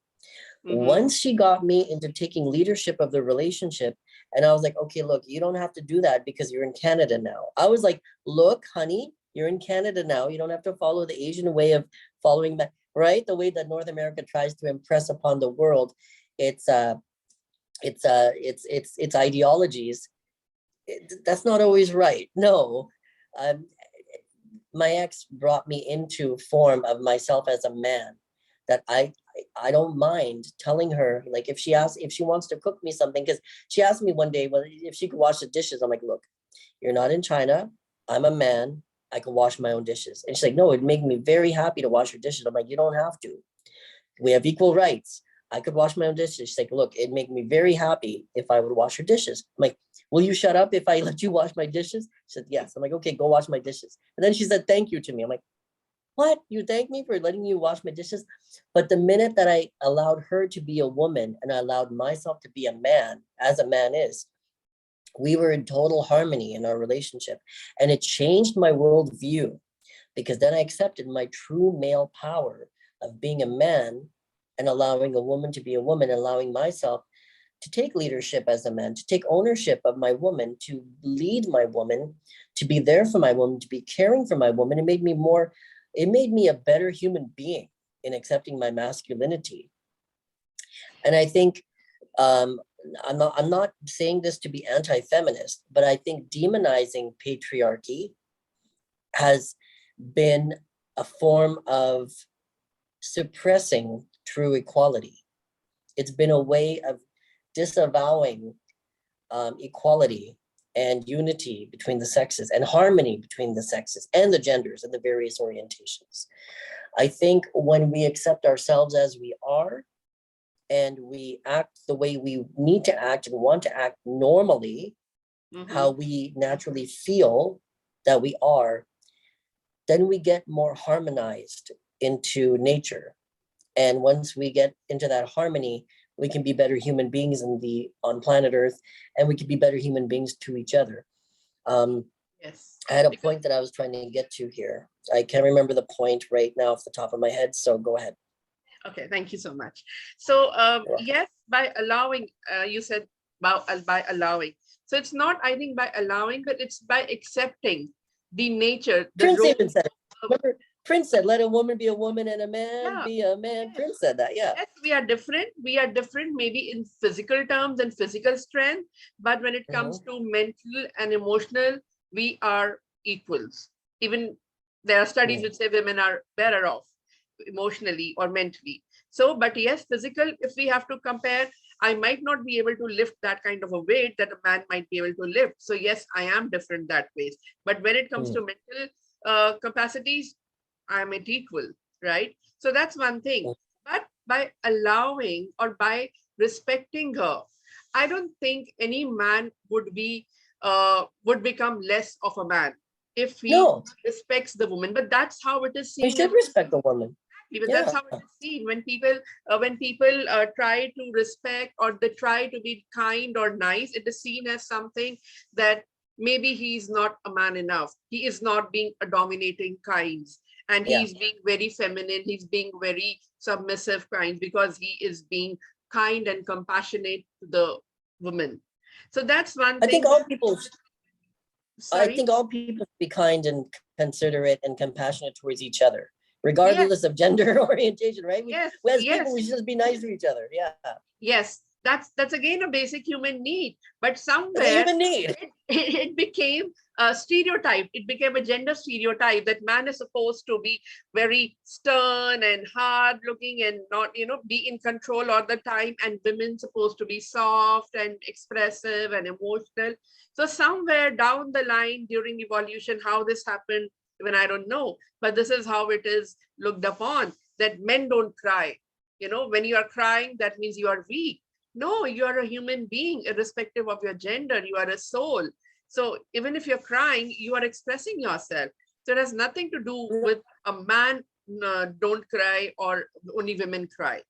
Once she got me into taking leadership of the relationship, and I was like, okay, look, you don't have to do that because you're in Canada now. I was like, look, honey, you're in Canada now. You don't have to follow the Asian way of following that, right? The way that North America tries to impress upon the world, its ideologies. That's not always right. No, my ex brought me into form of myself as a man that I don't mind telling her, like if she wants to cook me something, because she asked me one day, well, if she could wash the dishes. I'm like, look, you're not in China. I'm a man. I can wash my own dishes. And she's like, no, it'd make me very happy to wash your dishes. I'm like, you don't have to. We have equal rights. I could wash my own dishes. She's like, look, it'd make me very happy if I would wash your dishes. I'm like, will you shut up if I let you wash my dishes? She said, yes. I'm like, okay, go wash my dishes. And then she said, thank you to me. I'm like, what? You thank me for letting you wash my dishes? But the minute that I allowed her to be a woman and I allowed myself to be a man, as a man is, we were in total harmony in our relationship. And it changed my worldview, because then I accepted my true male power of being a man and allowing a woman to be a woman, allowing myself to take leadership as a man, to take ownership of my woman, to lead my woman, to be there for my woman, to be caring for my woman. It made me a better human being in accepting my masculinity. And I think I'm not saying this to be anti-feminist, but I think demonizing patriarchy has been a form of suppressing true equality. It's been a way of disavowing equality and unity between the sexes and harmony between the sexes and the genders and the various orientations. I think when we accept ourselves as we are and we act the way we need to act and want to act normally, how we naturally feel that we are, then we get more harmonized into nature. And once we get into that harmony, we can be better human beings on planet Earth, and we can be better human beings to each other. Yes. I had a point that I was trying to get to here. I can't remember the point right now off the top of my head, so go ahead. Okay, thank you so much. So yes, by allowing, you said by allowing. So it's not, I think, by allowing, but it's by accepting the nature, the Prince role. even said it. Remember, Prince said, let a woman be a woman and a man be a man. Yes. Prince said that, yeah. Yes, we are different. We are different maybe in physical terms and physical strength, but when it comes to mental and emotional, we are equals. Even there are studies which say women are better off emotionally or mentally. So, but yes, physical, if we have to compare, I might not be able to lift that kind of a weight that a man might be able to lift. So yes, I am different that way. But when it comes to mental capacities, I'm at equal, right? So that's one thing. But by allowing or by respecting her, I don't think any man would become less of a man if he respects the woman. But that's how it is seen. We should respect the woman. Even that's how it is seen when people try to respect or they try to be kind or nice. It is seen as something that maybe he's not a man enough. He is not being a dominating kind, and he's being very feminine. He's being very submissive kind because he is being kind and compassionate to the woman. So that's one thing. I think all people should be kind and considerate and compassionate towards each other, regardless of gender orientation, right? People, we should just be nice to each other. Yeah. Yes, that's again a basic human need. But somewhere it became a stereotype. It became a gender stereotype that man is supposed to be very stern and hard looking and not, be in control all the time, and women supposed to be soft and expressive and emotional. So somewhere down the line during evolution, how this happened, even I don't know, but this is how it is looked upon, that men don't cry. When you are crying, that means you are weak. No, you are a human being, irrespective of your gender. You are a soul. So even if you're crying, you are expressing yourself. So it has nothing to do with a man don't cry or only women cry.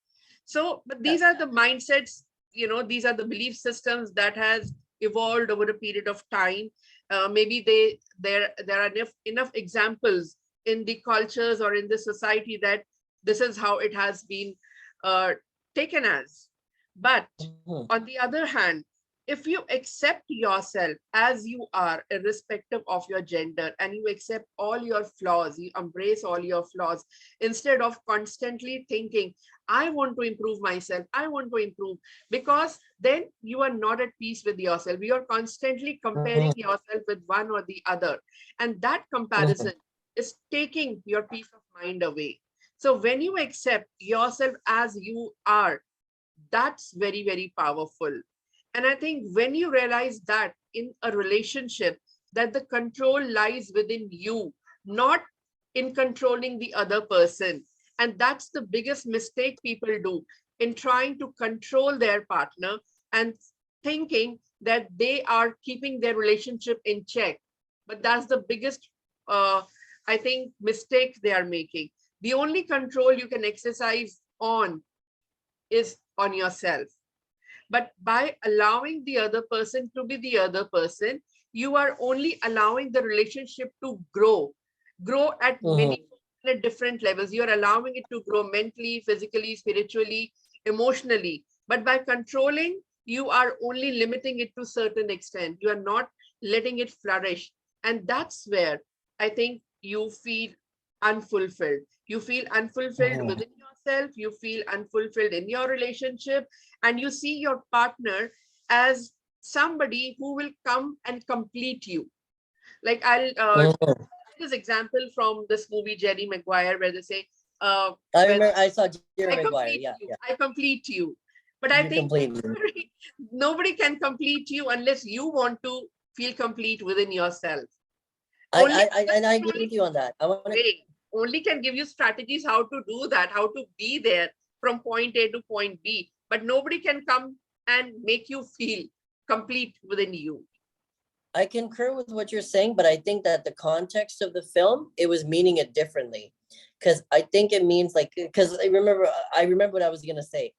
So, but these are the mindsets, these are the belief systems that has evolved over a period of time. Maybe there are enough examples in the cultures or in the society that this is how it has been taken as. But on the other hand, if you accept yourself as you are, irrespective of your gender, and you accept all your flaws, you embrace all your flaws, instead of constantly thinking, I want to improve myself, I want to improve, because then you are not at peace with yourself. You are constantly comparing yourself with one or the other. And that comparison is taking your peace of mind away. So when you accept yourself as you are, that's very, very powerful. And I think when you realize that in a relationship, that the control lies within you, not in controlling the other person. And that's the biggest mistake people do in trying to control their partner and thinking that they are keeping their relationship in check. But that's the biggest, I think, mistake they are making. The only control you can exercise on is on yourself. But by allowing the other person to be the other person, you are only allowing the relationship to grow at many different levels. You're allowing it to grow mentally, physically, spiritually, emotionally. But by controlling, you are only limiting it to a certain extent. You are not letting it flourish. And that's where I think you feel unfulfilled. You feel unfulfilled within yourself, you feel unfulfilled in your relationship, and you see your partner as somebody who will come and complete you. Like I'll this example from this movie Jerry Maguire, where they say, I remember I saw Jerry Maguire. I complete you. But I think nobody can complete you unless you want to feel complete within yourself. I agree with you on that. Only can give you strategies how to do that, how to be there from point A to point B. But nobody can come and make you feel complete within you. I concur with what you're saying, but I think that the context of the film, it was meaning it differently. Because I think it means because I remember what I was going to say.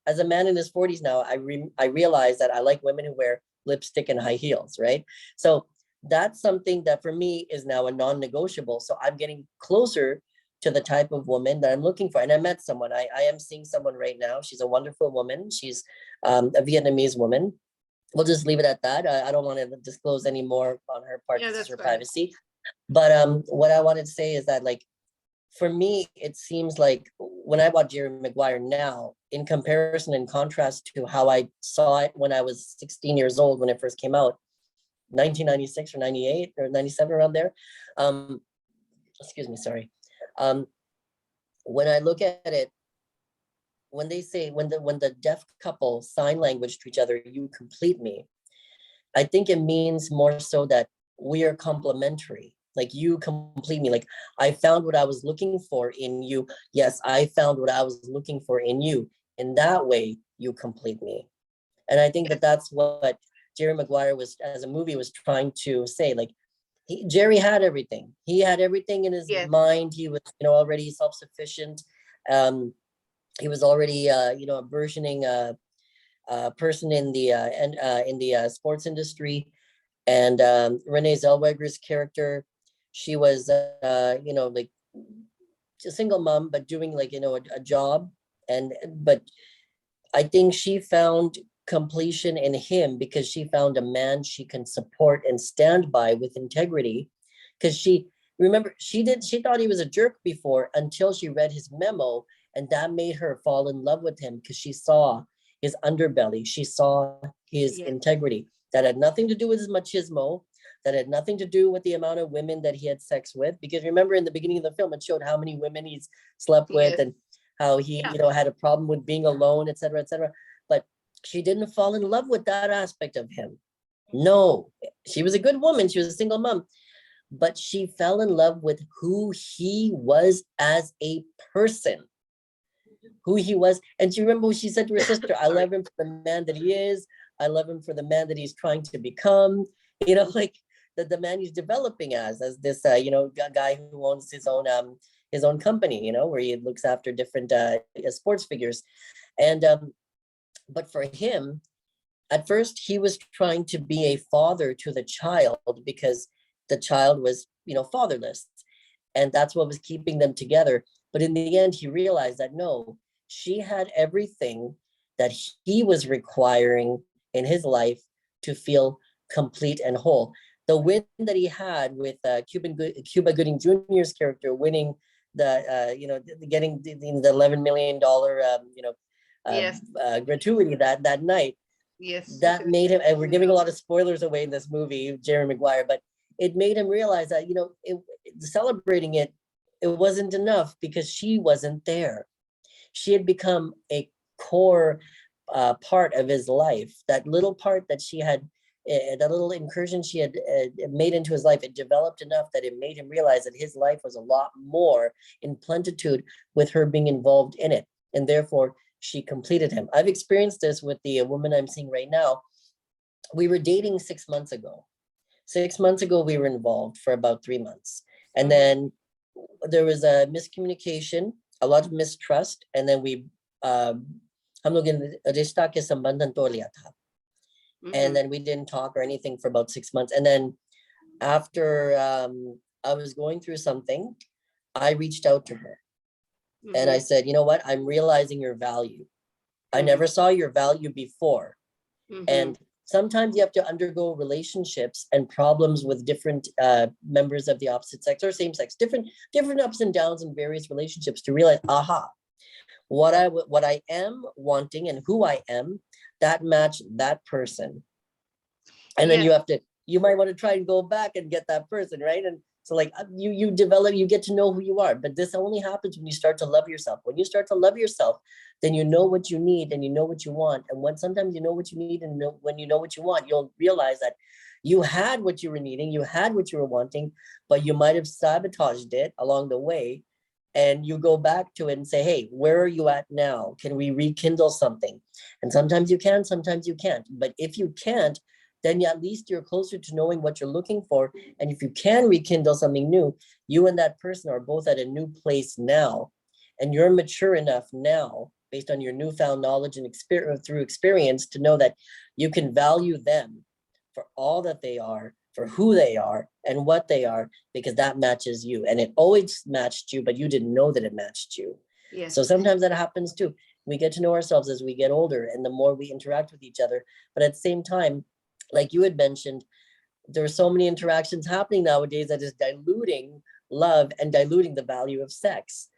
As a man in his 40s now, I realize that I like women who wear lipstick and high heels, right? So that's something that for me is now a non-negotiable. So I'm getting closer to the type of woman that I'm looking for. And I met someone. I am seeing someone right now. She's a wonderful woman. She's a Vietnamese woman. We'll just leave it at that. I don't want to disclose any more on her part. This is her privacy. But what I wanted to say is that, for me, it seems like when I watch Jerry Maguire now, in comparison and contrast to how I saw it when I was 16 years old, when it first came out, 1996 or 98 or 97, around there. Excuse me, sorry. When I look at it, when they say, when the deaf couple sign language to each other, you complete me, I think it means more so that we are complementary. Like, you complete me. Like, I found what I was looking for in you. Yes, I found what I was looking for in you. In that way, you complete me. And I think that that's what Jerry Maguire was, as a movie, was trying to say. Like, Jerry had everything. He had everything in his mind. He was, already self-sufficient. He was already, a burgeoning person in the sports industry. And Renee Zellweger's character, she was, like a single mom, but doing a job. But I think she found completion in him because she found a man she can support and stand by with integrity. Because she thought he was a jerk before, until she read his memo, and that made her fall in love with him, because she saw his underbelly. She saw his integrity. That had nothing to do with his machismo. That had nothing to do with the amount of women that he had sex with. Because remember, in the beginning of the film, it showed how many women he's slept with, and how he, had a problem with being alone, etc., etc. But she didn't fall in love with that aspect of him. No, she was a good woman. She was a single mom. but she fell in love with who he was as a person, who he was. And she remember what she said to her sister, I love him for the man that he is. I love him for the man that he's trying to become, you know, like the man he's developing as this, you know, guy who owns his own company, you know, where he looks after different sports figures. And, but for him, at first he was trying to be a father to the child because the child was, you know, fatherless. And that's what was keeping them together. But in the end, he realized that no, she had everything that he was requiring in his life to feel complete and whole. The win that he had with Cuba Gooding Jr.'s character winning the, you know, getting the $11 million, you know, Yes, gratuity that night, yes. that made him, and we're giving a lot of spoilers away in this movie, Jerry Maguire, but it made him realize that, you know, celebrating it, it wasn't enough because she wasn't there. She had become a core part of his life. That little part that she had, that little incursion she had made into his life, it developed enough that it made him realize that his life was a lot more in plentitude with her being involved in it. And therefore, she completed him. I've experienced this with the woman I'm seeing right now. We were dating 6 months ago. 6 months ago, we were involved for about 3 months. And then there was a miscommunication, a lot of mistrust. And then we, हम लोग रिश्ता के संबंधन तोड़ लिया था. And then we didn't talk or anything for about 6 months. And then after I was going through something, I reached out to her. And I said, you know what? I'm realizing your value. I never saw your value before. And sometimes you have to undergo relationships and problems with different members of the opposite sex or same sex, different ups and downs in various relationships to realize, aha, what I am wanting and who I am, that match that person. And then you might want to try and go back and get that person, right? And so like you develop, you get to know who you are, but this only happens when you start to love yourself. When you start to love yourself, then you know what you need and you know what you want. And when sometimes you know what you need and when you know what you want, you'll realize that you had what you were needing, you had what you were wanting, but you might have sabotaged it along the way. And you go back to it and say, hey, where are you at now? Can we rekindle something? And sometimes you can, sometimes you can't. But if you can't, then at least you're closer to knowing what you're looking for. And if you can rekindle something new, you and that person are both at a new place now. And you're mature enough now, based on your newfound knowledge and through experience, to know that you can value them for all that they are, for who they are and what they are, because that matches you. And it always matched you, but you didn't know that it matched you. Yes. So sometimes that happens too. We get to know ourselves as we get older and the more we interact with each other. But at the same time, like you had mentioned, there are so many interactions happening nowadays that is diluting love and diluting the value of sex.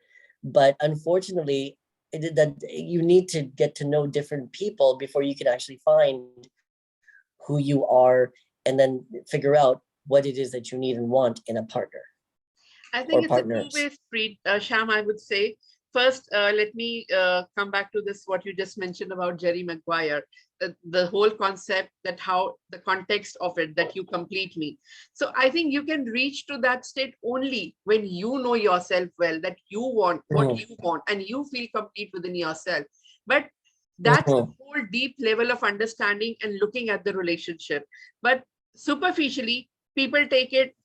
But unfortunately, that you need to get to know different people before you can actually find who you are and then figure out what it is that you need and want in a partner. I think it's a two-way street, Shyam, I would say. First, let me come back to this, what you just mentioned about Jerry Maguire, the whole concept, that how the context of it, that you complete me. So I think you can reach to that state only when you know yourself well, that you want what you want and you feel complete within yourself. But that's a whole deep level of understanding and looking at the relationship. But superficially, people take it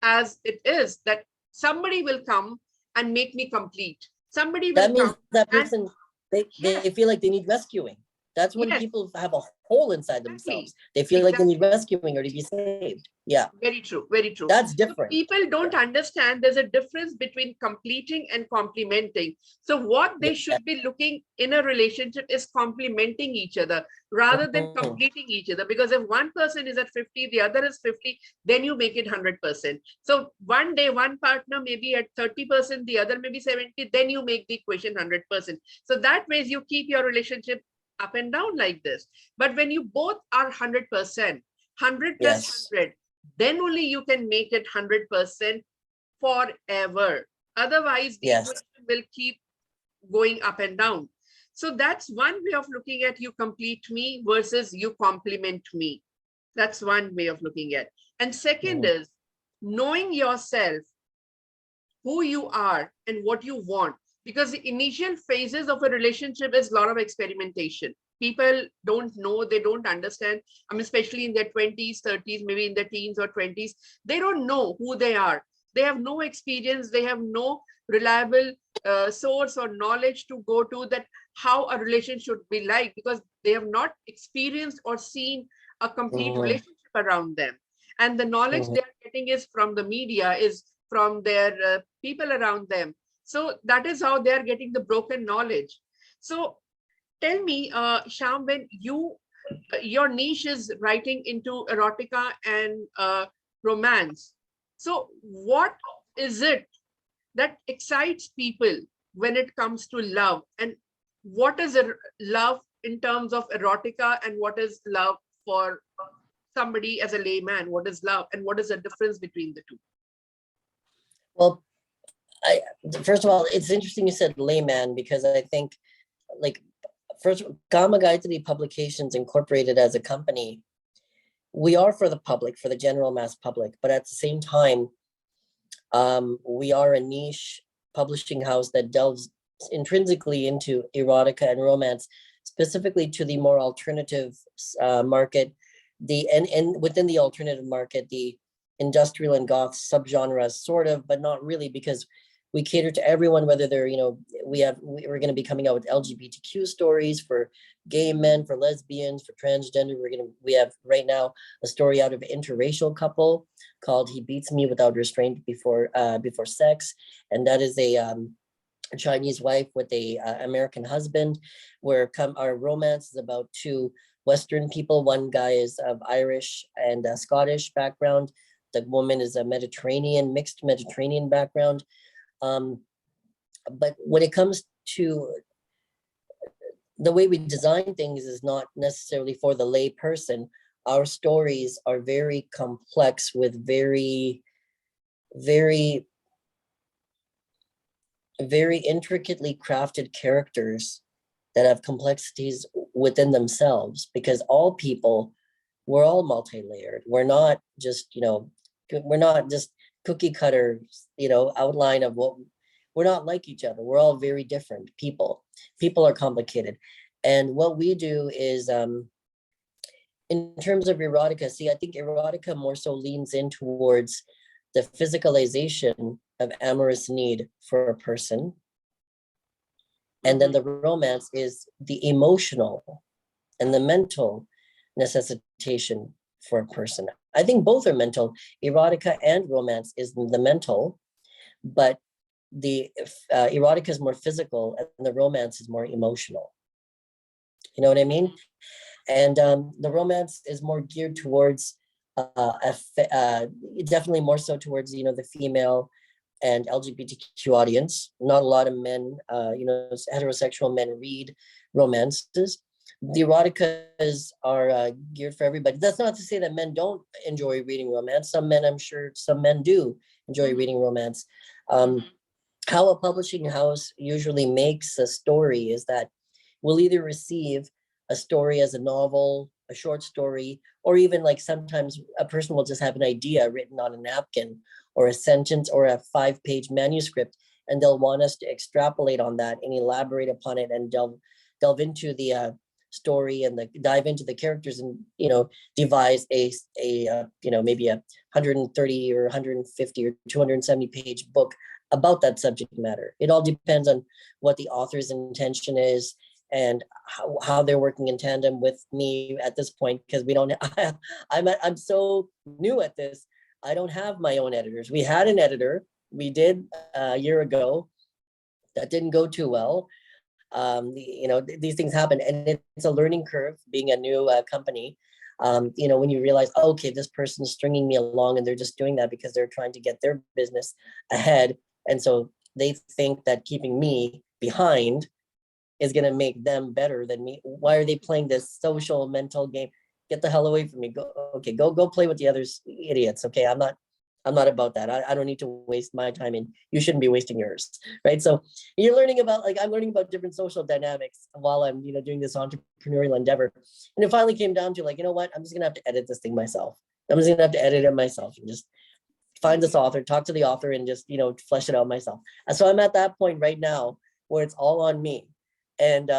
as it is, that somebody will come and make me complete. Somebody will that means come that person, they feel like they need rescuing. That's when people have a hole inside themselves. They feel like they need rescuing or to be saved. Yeah. Very true. Very true. That's different. So people don't understand there's a difference between completing and complementing. So what they should be looking in a relationship is complementing each other rather than completing each other. Because if one person is at 50, the other is 50, then you make it 100%. So one day, one partner may be at 30%, the other may be 70, then you make the equation 100%. So that way you keep your relationship up and down like this. But when you both are 100%, 100 plus 100, then only you can make it 100% forever. Otherwise, the equation will keep going up and down. So that's one way of looking at you complete me versus you complement me. That's one way of looking at. And second is, knowing yourself, who you are and what you want. Because the initial phases of a relationship is a lot of experimentation. People don't know, they don't understand. I mean, especially in their 20s, 30s, maybe in their teens or 20s, they don't know who they are. They have no experience, they have no reliable source or knowledge to go to, that how a relationship should be like, because they have not experienced or seen a complete relationship around them. And the knowledge they are getting is from the media, is from their people around them. So that is how they are getting the broken knowledge. So tell me, Shyam, when your niche is writing into erotica and romance. So what is it that excites people when it comes to love? And what is love in terms of erotica, and what is love for somebody as a layman? What is love, and what is the difference between the two? Well, first of all, it's interesting you said layman, because I think, like, first, Kama Gayatri Publications Incorporated as a company, we are for the public, for the general mass public, but at the same time, we are a niche publishing house that delves intrinsically into erotica and romance, specifically to the more alternative market, and within the alternative market, the industrial and goth subgenres, sort of, but not really, because we cater to everyone, whether they're, we're going to be coming out with LGBTQ stories for gay men, for lesbians, for transgender. We have right now a story out of an interracial couple called "He Beats Me Without Restraint Before Sex," and that is a Chinese wife with a American husband, where our romance is about two Western people. One guy is of Irish and Scottish background. The woman is a mixed Mediterranean background. But when it comes to the way we design things, is not necessarily for the lay person. Our stories are very complex, with very, very, very intricately crafted characters that have complexities within themselves, because all people, we're all multi-layered. We're not just, we're not just cookie cutter, outline of what, we're not like each other. We're all very different people. People are complicated. And what we do is, in terms of erotica, I think erotica more so leans in towards the physicalization of amorous need for a person. And then the romance is the emotional and the mental necessitation for a person. I think both are mental. Erotica and romance is the mental, but the erotica is more physical and the romance is more emotional. You know what I mean? And the romance is more geared towards definitely more so towards, the female and LGBTQ audience. Not a lot of men, heterosexual men read romances. The eroticas are geared for everybody. That's not to say that men don't enjoy reading romance. Some men, I'm sure some men do enjoy reading romance. How a publishing house usually makes a story is that we'll either receive a story as a novel, a short story, or even, like, sometimes a person will just have an idea written on a napkin, or a sentence, or a 5-page manuscript, and they'll want us to extrapolate on that and elaborate upon it and delve into the story and dive into the characters, and devise a maybe a 130 or 150 or 270 page book about that subject matter. It all depends on what the author's intention is, and how they're working in tandem with me at this point, because we don't. I'm so new at this. I don't have my own editors. We had an editor. We did a year ago. That didn't go too well. These things happen, and it's a learning curve being a new company. When you realize, okay, this person's stringing me along, and they're just doing that because they're trying to get their business ahead, and so they think that keeping me behind is going to make them better than me. Why are they playing this social mental game? Get the hell away from me. Go play with the others, idiots. Okay, I'm not about that. I don't need to waste my time, and you shouldn't be wasting yours, right? So you're learning about, I'm learning about different social dynamics while I'm, doing this entrepreneurial endeavor. And it finally came down to, you know what? I'm just gonna have to edit this thing myself. I'm just gonna have to edit it myself and just find this author, talk to the author, and just, flesh it out myself. And so I'm at that point right now where it's all on me. And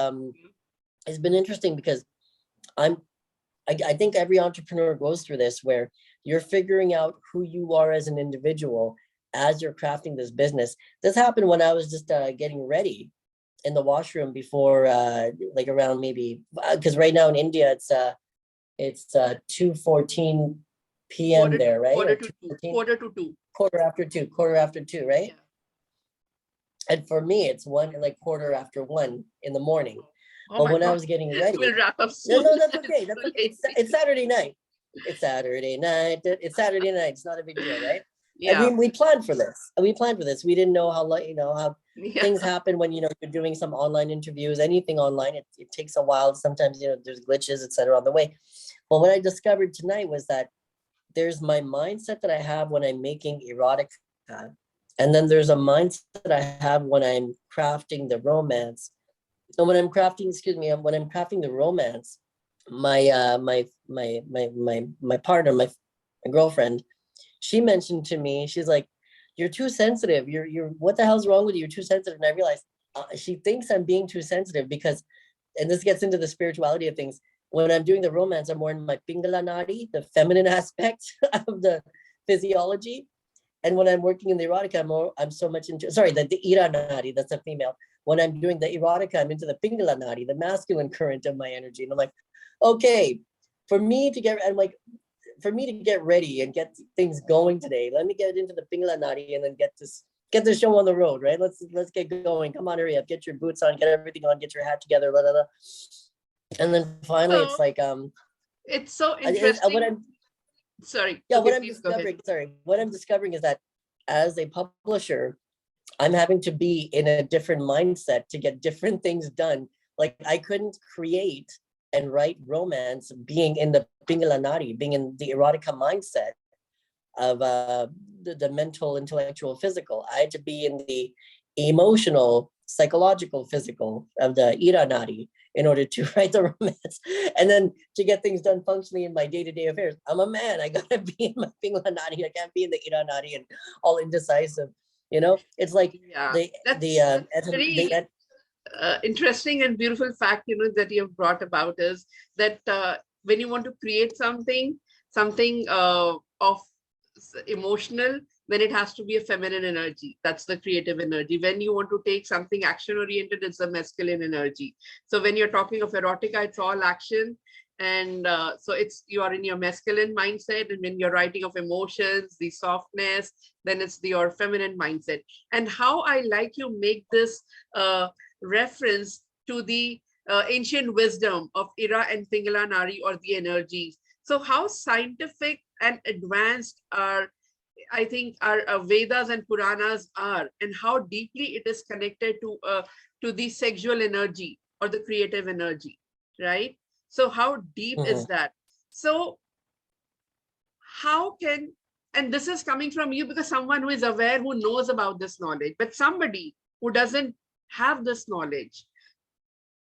it's been interesting because I think every entrepreneur goes through this, where you're figuring out who you are as an individual as you're crafting this business. This happened when I was just getting ready in the washroom before, like around maybe, because right now in India, it's 2:14 p.m. there, right? Quarter to two. Quarter after two, right? Yeah. And for me, it's quarter after 1 in the morning. Oh But my when I God. was getting ready, We'll wrap up soon. no, that's okay. That's okay. It's Saturday night. It's Saturday night. It's not a big deal, right? Yeah. And we planned for this. We didn't know how Yeah. things happen when you're doing some online interviews, anything online. It takes a while. Sometimes there's glitches, etc. on the way. But what I discovered tonight was that there's my mindset that I have when I'm making erotica, and then there's a mindset that I have when I'm crafting the romance. And when I'm crafting the romance, my partner, my girlfriend, she mentioned to me, she's like, "You're too sensitive. You're what the hell's wrong with you? You're too sensitive." And I realized she thinks I'm being too sensitive because, and this gets into the spirituality of things. When I'm doing the romance, I'm more in my Pingala Nadi, the feminine aspect of the physiology. And when I'm working in the erotica, I'm so much into, the Ira Nadi, that's a female. When I'm doing the erotica, I'm into the Pingala Nadi, the masculine current of my energy. And I'm like, okay, for me to get ready and get things going today, let me get into the Pingala Nadi and then get this show on the road, right? Let's get going. Come on, hurry up, get your boots on, get everything on, get your hat together, blah, blah, blah. And then finally, it's like it's so interesting. What I'm discovering is that as a publisher, I'm having to be in a different mindset to get different things done. Like I couldn't create and write romance being in the Pingala Nadi, being in the erotica mindset of the mental, intellectual, physical. I had to be in the emotional, psychological, physical of the Ira Nadi in order to write the romance, and then to get things done functionally in my day-to-day affairs. I'm a man. I gotta be in my Pingala Nadi. I can't be in the Ira Nadi and all indecisive. It's like interesting and beautiful fact that you have brought about is that when you want to create something of emotional, then it has to be a feminine energy. That's the creative energy. When you want to take something action oriented, it's a masculine energy. So when you're talking of erotica, it's all action. And so you are in your masculine mindset. And when you're writing of emotions, the softness, then it's your feminine mindset. And how I like you make this reference to the ancient wisdom of Ira and Pingala Nari, or the energies. So how scientific and advanced I think our Vedas and Puranas are, and how deeply it is connected to the sexual energy or the creative energy, right? So how deep is that? So how can, and this is coming from you because someone who is aware, who knows about this knowledge, but somebody who doesn't have this knowledge.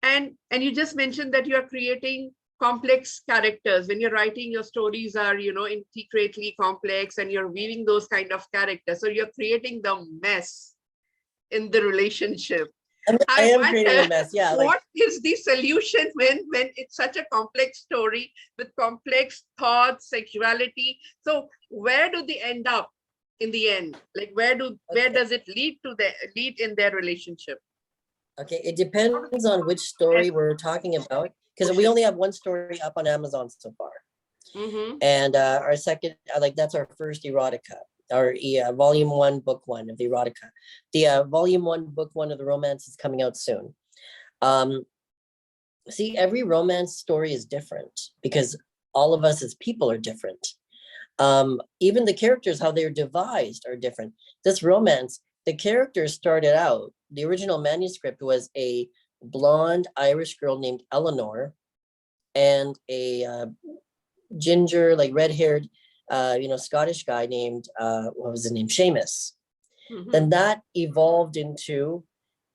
And you just mentioned that you are creating complex characters. When you're writing, your stories are, intricately complex, and you're weaving those kind of characters. So you're creating the mess in the relationship. I am creating a mess. Yeah. What is the solution when it's such a complex story with complex thoughts, sexuality? So where do they end up in the end? Like where does it lead in their relationship? Okay, it depends on which story we're talking about, because we only have one story up on Amazon so far. And our second, that's our first erotica, our volume 1, book 1 of the erotica. The volume 1, book 1 of the romance is coming out soon. See, every romance story is different because all of us as people are different. Even the characters, how they're devised, are different. This romance, the characters started out, the original manuscript was a blonde Irish girl named Eleanor and a ginger, red-haired, Scottish guy named, what was his name? Seamus. Then that evolved into,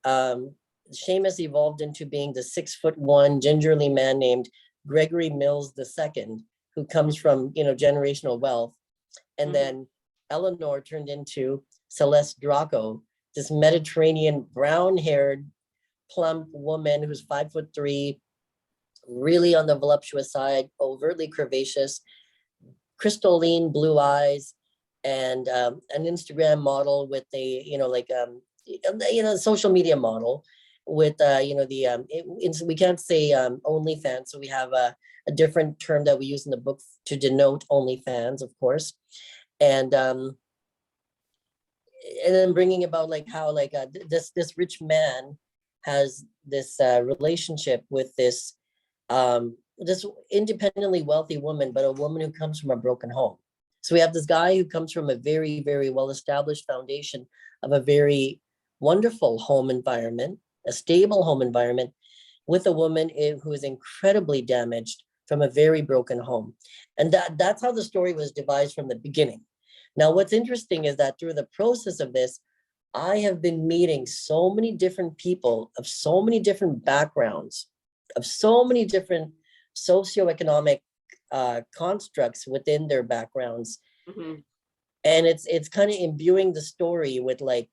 Seamus evolved into being the 6'1" gingerly man named Gregory Mills II, who comes from, generational wealth. And then Eleanor turned into Celeste Draco, this Mediterranean brown-haired, plump woman who's 5'3", really on the voluptuous side, overtly curvaceous, crystalline blue eyes, and an Instagram model with a, social media model with, we can't say OnlyFans, so we have a different term that we use in the book to denote OnlyFans, of course. And then bringing about like how like this rich man has this relationship with this this independently wealthy woman, but a woman who comes from a broken home. So we have this guy who comes from a very, very well-established foundation of a very wonderful home environment, a stable home environment, with a woman who is incredibly damaged from a very broken home. And that's how the story was devised from the beginning. Now, what's interesting is that through the process of this, I have been meeting so many different people of so many different backgrounds, of so many different socioeconomic constructs within their backgrounds. Mm-hmm. And it's kind of imbuing the story with like,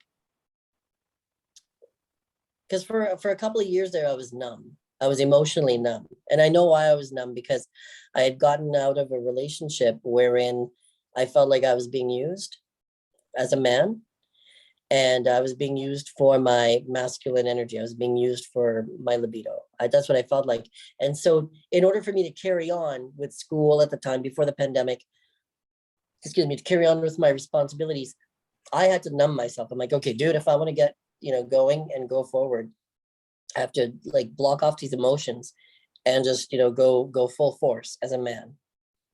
because for a couple of years there, I was numb. I was emotionally numb. And I know why I was numb, because I had gotten out of a relationship wherein I felt like I was being used as a man. And I was being used for my masculine energy. I was being used for my libido. That's what I felt like. And so in order for me to carry on with school at the time, before the pandemic, to carry on with my responsibilities, I had to numb myself. I'm like, okay, dude, if I want to get, going and go forward, I have to like block off these emotions and just, go full force as a man.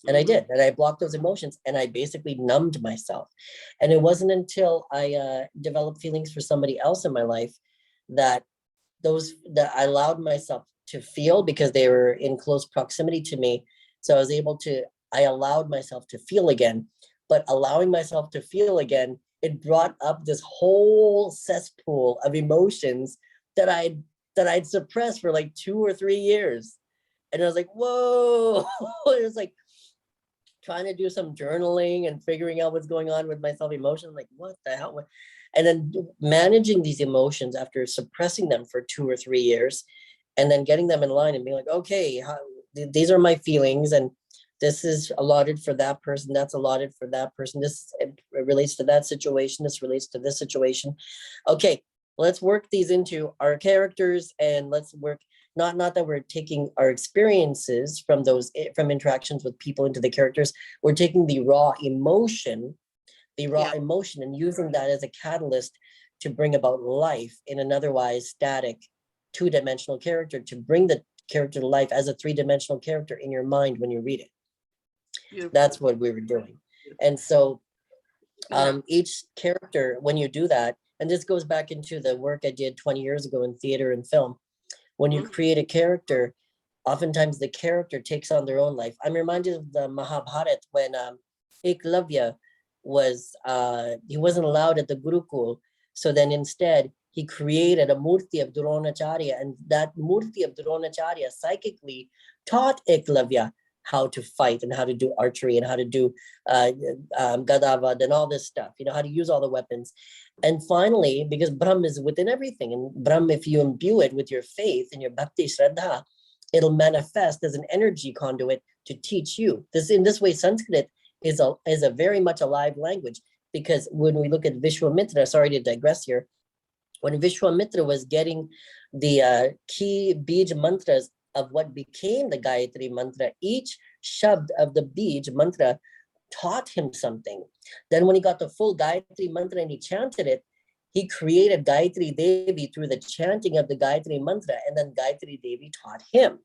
And I did, and I blocked those emotions, and I basically numbed myself. And it wasn't until I developed feelings for somebody else in my life that I allowed myself to feel, because they were in close proximity to me. So I allowed myself to feel again. But allowing myself to feel again, it brought up this whole cesspool of emotions that I'd suppressed for like 2 or 3 years. And I was like, whoa. It was like trying to do some journaling and figuring out what's going on with myself emotion, like what the hell? And then managing these emotions after suppressing them for 2 or 3 years, and then getting them in line and being like, okay, these are my feelings, and this is allotted for that person, that's allotted for that person, this relates to that situation, this relates to this situation. Okay, let's work these into our characters, and let's work not that we're taking our experiences from interactions with people into the characters. We're taking the raw emotion and using that as a catalyst to bring about life in an otherwise static 2-dimensional character, to bring the character to life as a 3-dimensional character in your mind when you read it. Beautiful. That's what we were doing. And so each character, when you do that, and this goes back into the work I did 20 years ago in theater and film, when you create a character, oftentimes the character takes on their own life. I'm reminded of the Mahabharata when Eklavya he wasn't allowed at the Gurukul. So then instead, he created a murti of Dronacharya, and that murti of Dronacharya psychically taught Eklavya how to fight and how to do archery and how to do gadavad and all this stuff, how to use all the weapons. And finally, because Brahm is within everything, and Brahm, if you imbue it with your faith and your bhakti shraddha, it'll manifest as an energy conduit to teach you. In this way, Sanskrit is a very much alive language, because when we look at Vishwamitra, sorry to digress here, when Vishwamitra was getting the key bij mantras of what became the Gayatri mantra, each shabd of the bij mantra taught him something. Then when he got the full Gayatri mantra and he chanted it, he created Gayatri Devi through the chanting of the Gayatri mantra, and then Gayatri Devi taught him.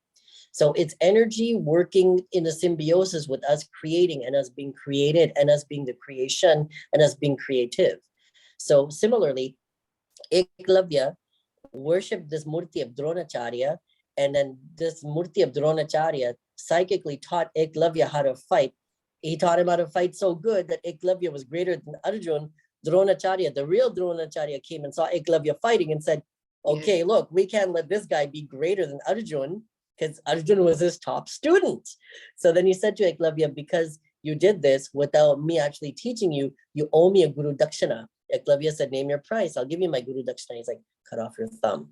So it's energy working in a symbiosis with us creating and us being created and us being the creation and us being creative. So similarly, Eklavya worshipped this murti of Dronacharya, and then this murti of Dronacharya psychically taught Eklavya how to fight. He taught him how to fight so good that Eklavya was greater than Arjun. Dronacharya, the real Dronacharya, came and saw Eklavya fighting and said, okay, look, we can't let this guy be greater than Arjun, because Arjun was his top student. So then he said to Eklavya, because you did this without me actually teaching you. You owe me a Guru Dakshana. Eklavya said, name your price. I'll give you my Guru Dakshana. He's like, cut off your thumb.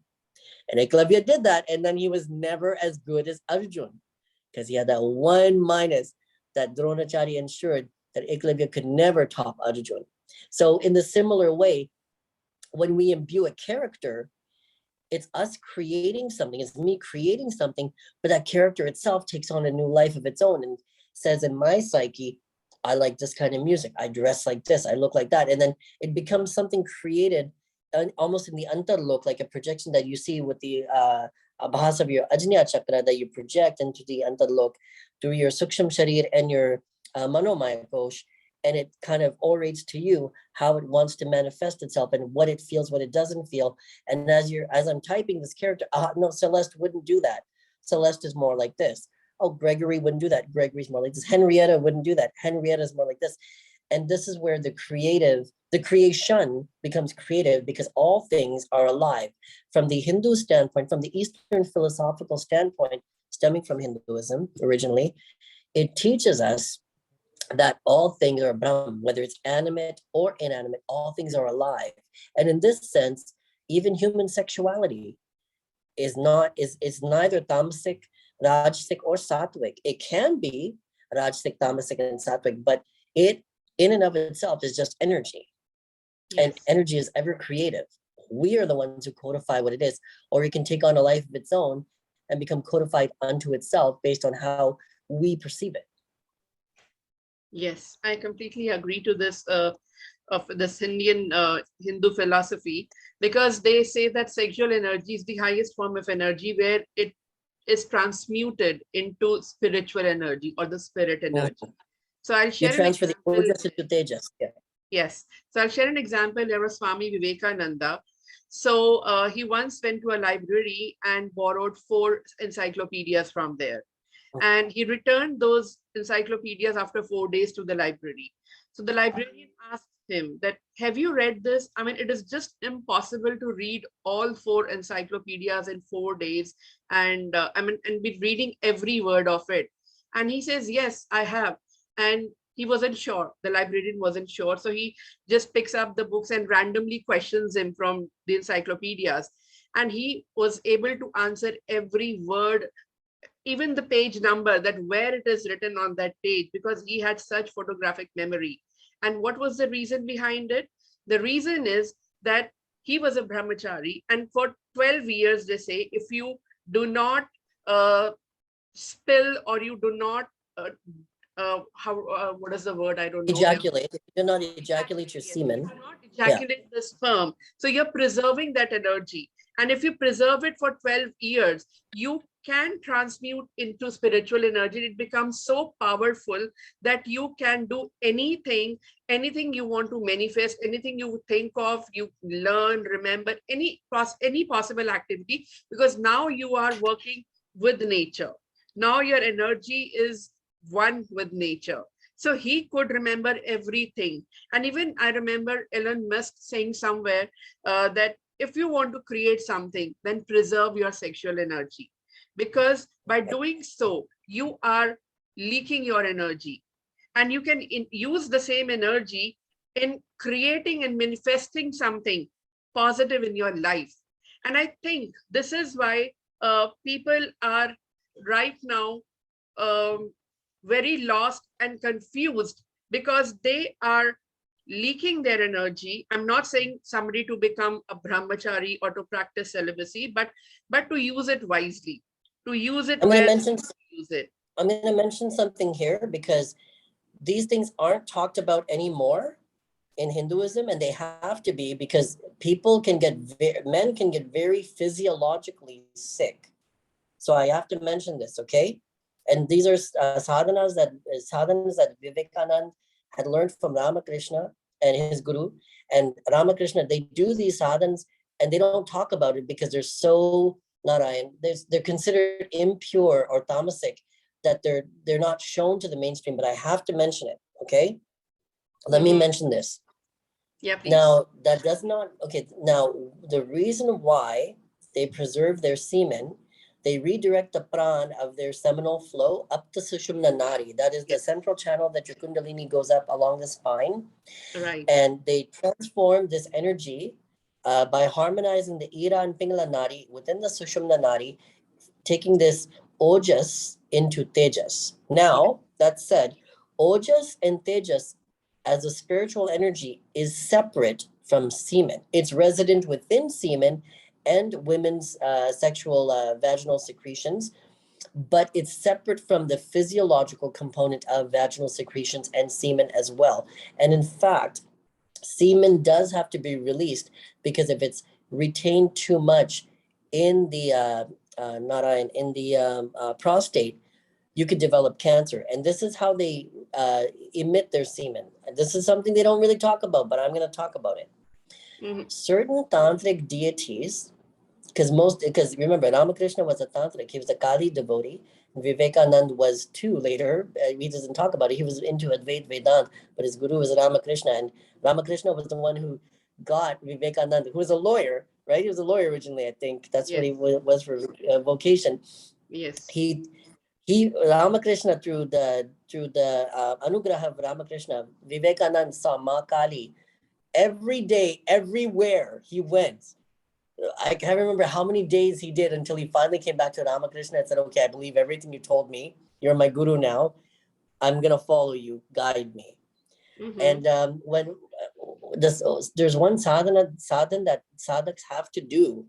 And Eklavya did that. And then he was never as good as Arjun because he had that one minus that Dronachari ensured that Eklavya could never top Arjun. So in the similar way, when we imbue a character, it's us creating something, it's me creating something, but that character itself takes on a new life of its own and says, in my psyche, I like this kind of music, I dress like this, I look like that. And then it becomes something created almost in the antarlok, like a projection that you see with the abhas of your ajna chakra that you project into the antarlok through your suksham sharir and your manomaya kosh. And it kind of orates to you how it wants to manifest itself and what it feels, what it doesn't feel. And as I'm typing this character, no, Celeste wouldn't do that. Celeste is more like this. Oh, Gregory wouldn't do that. Gregory's more like this. Henrietta wouldn't do that. Henrietta is more like this. And this is where the creation becomes creative, because all things are alive. From the Hindu standpoint, from the Eastern philosophical standpoint, stemming from Hinduism originally, it teaches us that all things are Brahm, whether it's animate or inanimate, all things are alive. And in this sense, even human sexuality is neither tamasic, rajasic, or sattvic. It can be rajasic, tamasic, and sattvic, but it in and of itself is just energy. Yes. And energy is ever creative. We are the ones who codify what it is, or it can take on a life of its own and become codified unto itself based on how we perceive it. Yes, I completely agree to this of this Indian Hindu philosophy, because they say that sexual energy is the highest form of energy where it is transmuted into spiritual energy or the spirit energy. So I'll share an example. Yeah. Yes. So I'll share an example. There was Swami Vivekananda. So he once went to a library and borrowed 4 encyclopedias from there. And he returned those encyclopedias after 4 days to the library. So the librarian asked him that, have you read this? I mean, it is just impossible to read all 4 encyclopedias in 4 days and be reading every word of it. And he says, yes, I have. And he wasn't sure. The librarian wasn't sure. So he just picks up the books and randomly questions him from the encyclopedias. And he was able to answer every word, even the page number, that where it is written on that page, because he had such photographic memory. And what was the reason behind it? The reason is that he was a brahmachari, and for 12 years, they say, if you do not spill, or you do not, what is the word? I don't know. Ejaculate. You do not ejaculate your semen. You do not ejaculate the sperm. So you're preserving that energy. And if you preserve it for 12 years, you can transmute into spiritual energy. It becomes so powerful that you can do anything you want to manifest, anything you think of, you learn, remember, any possible activity, because now you are working with nature. Now your energy is one with nature. So he could remember everything. And even I remember Elon Musk saying somewhere that if you want to create something, then preserve your sexual energy. Because by doing so, you are leaking your energy. And you can use the same energy in creating and manifesting something positive in your life. And I think this is why people are right now very lost and confused, because they are leaking their energy. I'm not saying somebody to become a brahmachari or to practice celibacy, but to use it wisely, to use it. I'm going to mention something here, because these things aren't talked about anymore in Hinduism, and they have to be, because men can get very physiologically sick. So I have to mention this, okay? And these are sadhanas that Vivekananda had learned from Ramakrishna and his guru. And Ramakrishna, they do these sadhanas and they don't talk about it because they're so Narayan. They're considered impure or tamasic, that they're not shown to the mainstream, but I have to mention it, okay? Let me mention this. Yeah, please. Now, that does not, okay, now the reason why they preserve their semen, they redirect the pran of their seminal flow up to Sushumna Nadi. That is the central channel that your Kundalini goes up along the spine. Right. And they transform this energy by harmonizing the Ira and Pingala Nadi within the Sushumna Nadi, taking this Ojas into Tejas. Now, that said, Ojas and Tejas as a spiritual energy is separate from semen. It's resident within semen and women's sexual vaginal secretions, but it's separate from the physiological component of vaginal secretions and semen as well. And in fact, semen does have to be released, because if it's retained too much in the prostate, you could develop cancer. And this is how they emit their semen. And this is something they don't really talk about, but I'm going to talk about it. Certain tantric deities, because remember, Ramakrishna was a tantric, he was a Kali devotee. Vivekanand was too later. He doesn't talk about it. He was into Advait Vedant, but his guru was Ramakrishna, and Ramakrishna was the one who got Vivekananda, who was a lawyer, right? He was a lawyer originally, I think. That's what he was for vocation. Yes. He Ramakrishna, through the anugraha of Ramakrishna, Vivekananda saw Ma Kali every day, everywhere he went. I can't remember how many days he did until he finally came back to Ramakrishna and said, okay, I believe everything you told me. You're my guru now. I'm going to follow you. Guide me. And when there's one sadhana that sadhaks have to do,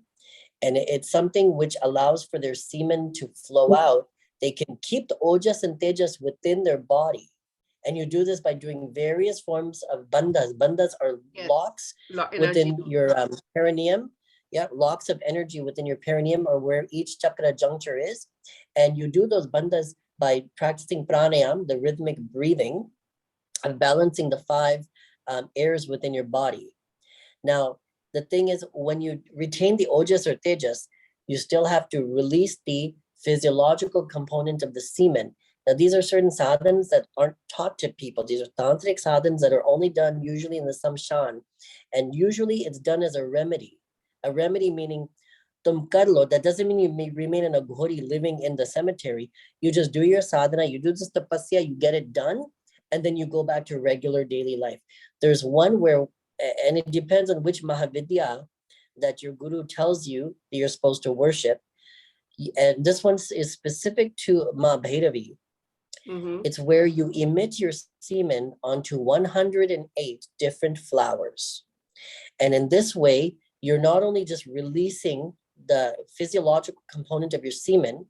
and it's something which allows for their semen to flow out. They can keep the ojas and tejas within their body. And you do this by doing various forms of bandhas. Bandhas are locks within your perineum. Yeah, locks of energy within your perineum, or where each chakra juncture is. And you do those bandhas by practicing pranayam, the rhythmic breathing, and balancing the 5 airs within your body. Now, the thing is, when you retain the ojas or tejas, you still have to release the physiological component of the semen. Now, these are certain sadhans that aren't taught to people. These are tantric sadhans that are only done usually in the samshan. And usually it's done as a remedy. A remedy meaning, tum karlo, that doesn't mean you may remain in a ghori living in the cemetery. You just do your sadhana, you do this tapasya, you get it done, and then you go back to regular daily life. There's one where, and it depends on which Mahavidya that your guru tells you that you're supposed to worship. And this one is specific to Ma Bhairavi. It's where you emit your semen onto 108 different flowers. And in this way, you're not only just releasing the physiological component of your semen,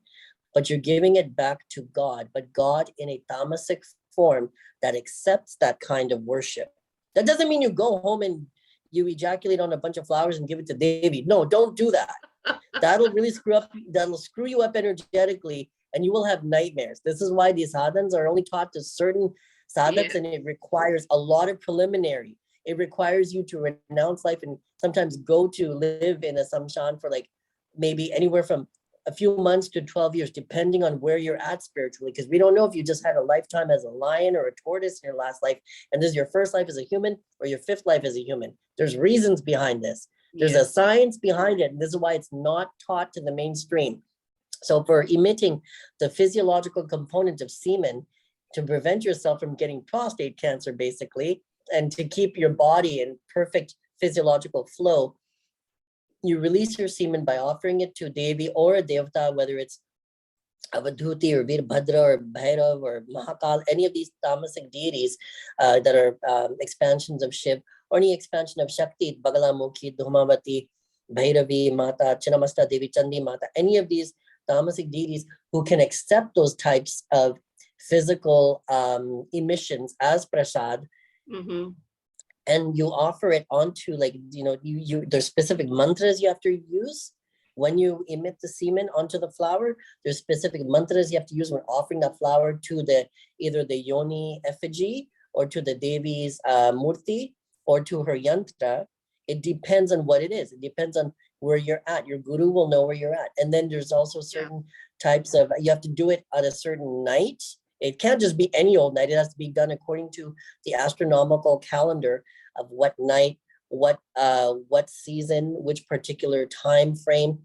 but you're giving it back to God, but God in a tamasic form that accepts that kind of worship. That doesn't mean you go home and you ejaculate on a bunch of flowers and give it to Devi. No, don't do that. That'll really screw you up energetically, and you will have nightmares. This is why these sadhans are only taught to certain sadhaks, and it requires a lot of preliminary. It requires you to renounce life and sometimes go to live in a samshan for like maybe anywhere from a few months to 12 years, depending on where you're at spiritually, because we don't know if you just had a lifetime as a lion or a tortoise in your last life, and this is your first life as a human or your 5th life as a human. There's reasons behind this. There's a science behind it, and this is why it's not taught to the mainstream. So for emitting the physiological component of semen to prevent yourself from getting prostate cancer, basically, and to keep your body in perfect physiological flow, you release your semen by offering it to Devi or a Devta, whether it's Avadhuti or Veerbhadra or Bhairav or Mahakal, any of these tamasic deities that are expansions of Shiv, or any expansion of Shakti, Bagalamukhi, Dhumavati, Bhairavi Mata, Chinnamasta Devi, Chandi Mata, any of these tamasic deities who can accept those types of physical emissions as prasad. And you offer it onto, like, there's specific mantras you have to use when you emit the semen onto the flower. There's specific mantras you have to use when offering that flower to either the yoni effigy or to the Devi's murti or to her yantra. It depends on what it is. It depends on where you're at. Your guru will know where you're at. And then there's also certain types of, you have to do it at a certain night. It can't just be any old night. It has to be done according to the astronomical calendar of what night, what season, which particular time frame.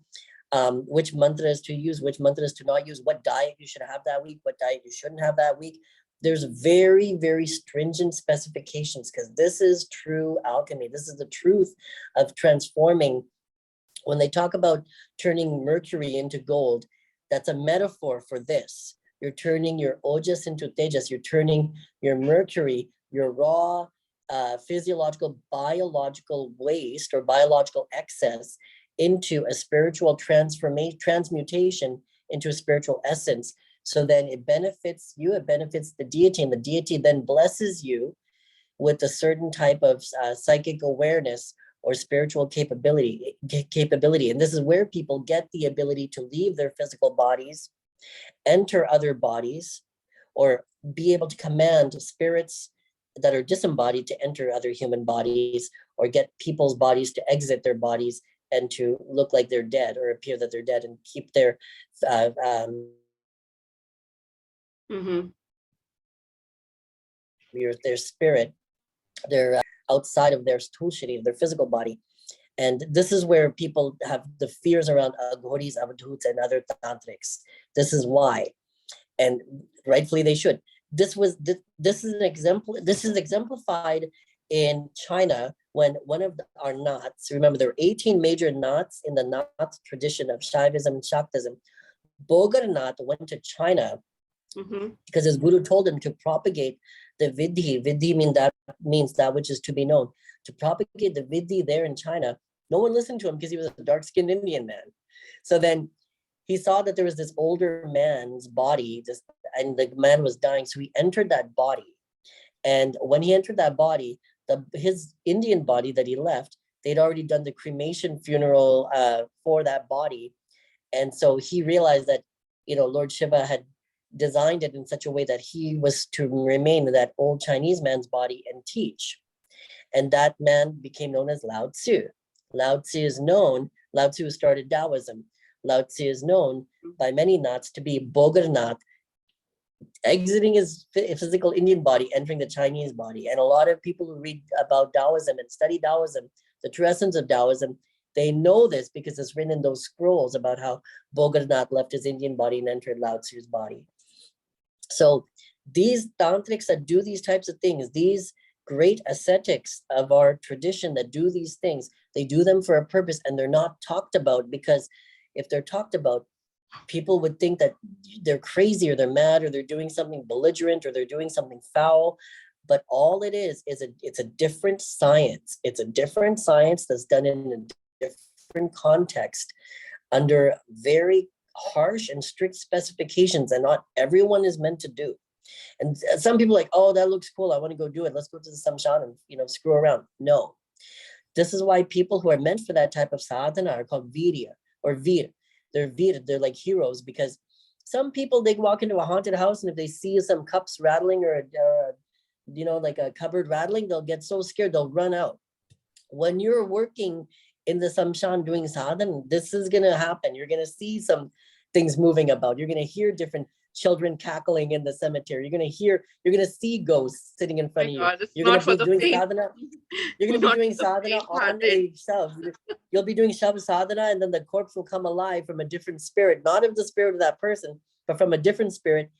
which mantras to use, which mantras to not use, what diet you should have that week, what diet you shouldn't have that week. There's very, very stringent specifications, because this is true alchemy. This is the truth of transforming. When they talk about turning mercury into gold, that's a metaphor for this. You're turning your ojas into tejas. You're turning your mercury, your raw physiological, biological waste or biological excess into a spiritual transmutation into a spiritual essence. So then it benefits you, it benefits the deity, and the deity then blesses you with a certain type of psychic awareness or spiritual capability. And this is where people get the ability to leave their physical bodies, enter other bodies, or be able to command spirits that are disembodied to enter other human bodies, or get people's bodies to exit their bodies and to look like they're dead or appear that they're dead, and keep their their spirit, their outside of their stool shari, their physical body. And this is where people have the fears around aghoris, avadhuts, and other tantrics. This is why, and rightfully they should. This is an example. This is exemplified in China when one of our knots. Remember, there were 18 major knots in the knot tradition of Shaivism and Shaktism. Bogar Nath went to China because his guru told him to propagate the vidhi. Vidhi means that which is to be known. To propagate the vidhi there in China, no one listened to him because he was a dark-skinned Indian man. So then he saw that there was this older man's body, and the man was dying. So he entered that body. And when he entered that body, his Indian body that he left, they'd already done the cremation funeral for that body. And so he realized that, Lord Shiva had designed it in such a way that he was to remain in that old Chinese man's body and teach. And that man became known as Lao Tzu. Lao Tzu who started Taoism. Lao Tzu is known by many knots to be Bogar Nath, exiting his physical Indian body, entering the Chinese body. And a lot of people who read about Taoism and study Taoism, the true essence of Taoism, they know this because it's written in those scrolls about how Bogar Nath left his Indian body and entered Lao Tzu's body. So these tantrics that do these types of things, these great ascetics of our tradition that do these things, they do them for a purpose, and they're not talked about, because if they're talked about, people would think that they're crazy or they're mad or they're doing something belligerent or they're doing something foul. But all it is it's a different science. It's a different science that's done in a different context under very harsh and strict specifications that not everyone is meant to do. And some people are like, oh, that looks cool, I want to go do it. Let's go to the samshan and screw around. No. This is why people who are meant for that type of sadhana are called virya or vir. They're vir, they're like heroes, because some people, they walk into a haunted house and if they see some cups rattling or like a cupboard rattling, they'll get so scared they'll run out. When you're working in the samshan doing sadhana, this is going to happen. You're going to see some things moving about. You're going to hear different children cackling in the cemetery. You're going to see ghosts sitting in front of you. You're going to be doing sadhana. You're going to be doing sadhana on a shav. You'll be doing shav sadhana, and then the corpse will come alive from a different spirit, not of the spirit of that person, but from a different spirit.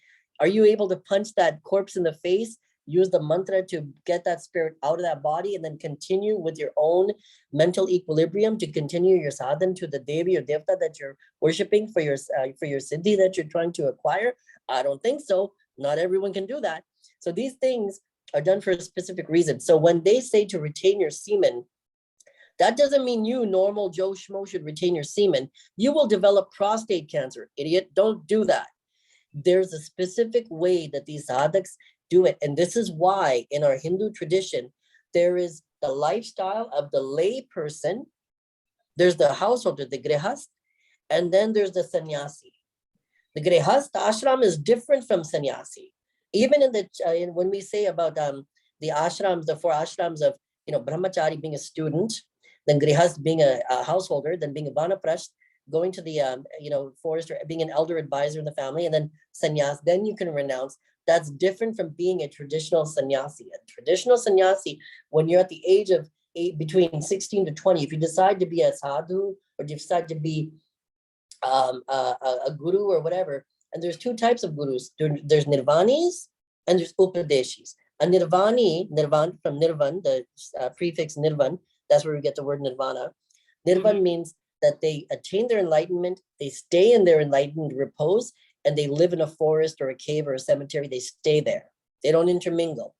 Are you able to punch that corpse in the face? Use the mantra to get that spirit out of that body, and then continue with your own mental equilibrium to continue your sadhana to the Devi or Devta that you're worshiping for your siddhi that you're trying to acquire? I don't think so. Not everyone can do that. So these things are done for a specific reason. So when they say to retain your semen, that doesn't mean you, normal Joe Schmo, should retain your semen. You will develop prostate cancer, idiot. Don't do that. There's a specific way that these sadhaks do it. And this is why in our Hindu tradition, there is the lifestyle of the lay person, there's the householder, the grihast, and then there's the sannyasi. The grihast ashram is different from sannyasi. Even in when we say about the ashrams, the 4 ashrams of brahmachari being a student, then grihast being a householder, then being a vanaprasth, going to the forest, or being an elder advisor in the family, and then sannyas, then you can renounce. That's different from being a traditional sannyasi. A traditional sannyasi, when you're at the age of between 16 to 20, if you decide to be a sadhu or you decide to be a guru or whatever. And there's two types of gurus. There's nirvanis and there's upadeshis. A nirvan from nirvan, the prefix nirvan, that's where we get the word nirvana. Nirvan means that they attain their enlightenment, they stay in their enlightened repose, and they live in a forest or a cave or a cemetery. They stay there. They don't intermingle.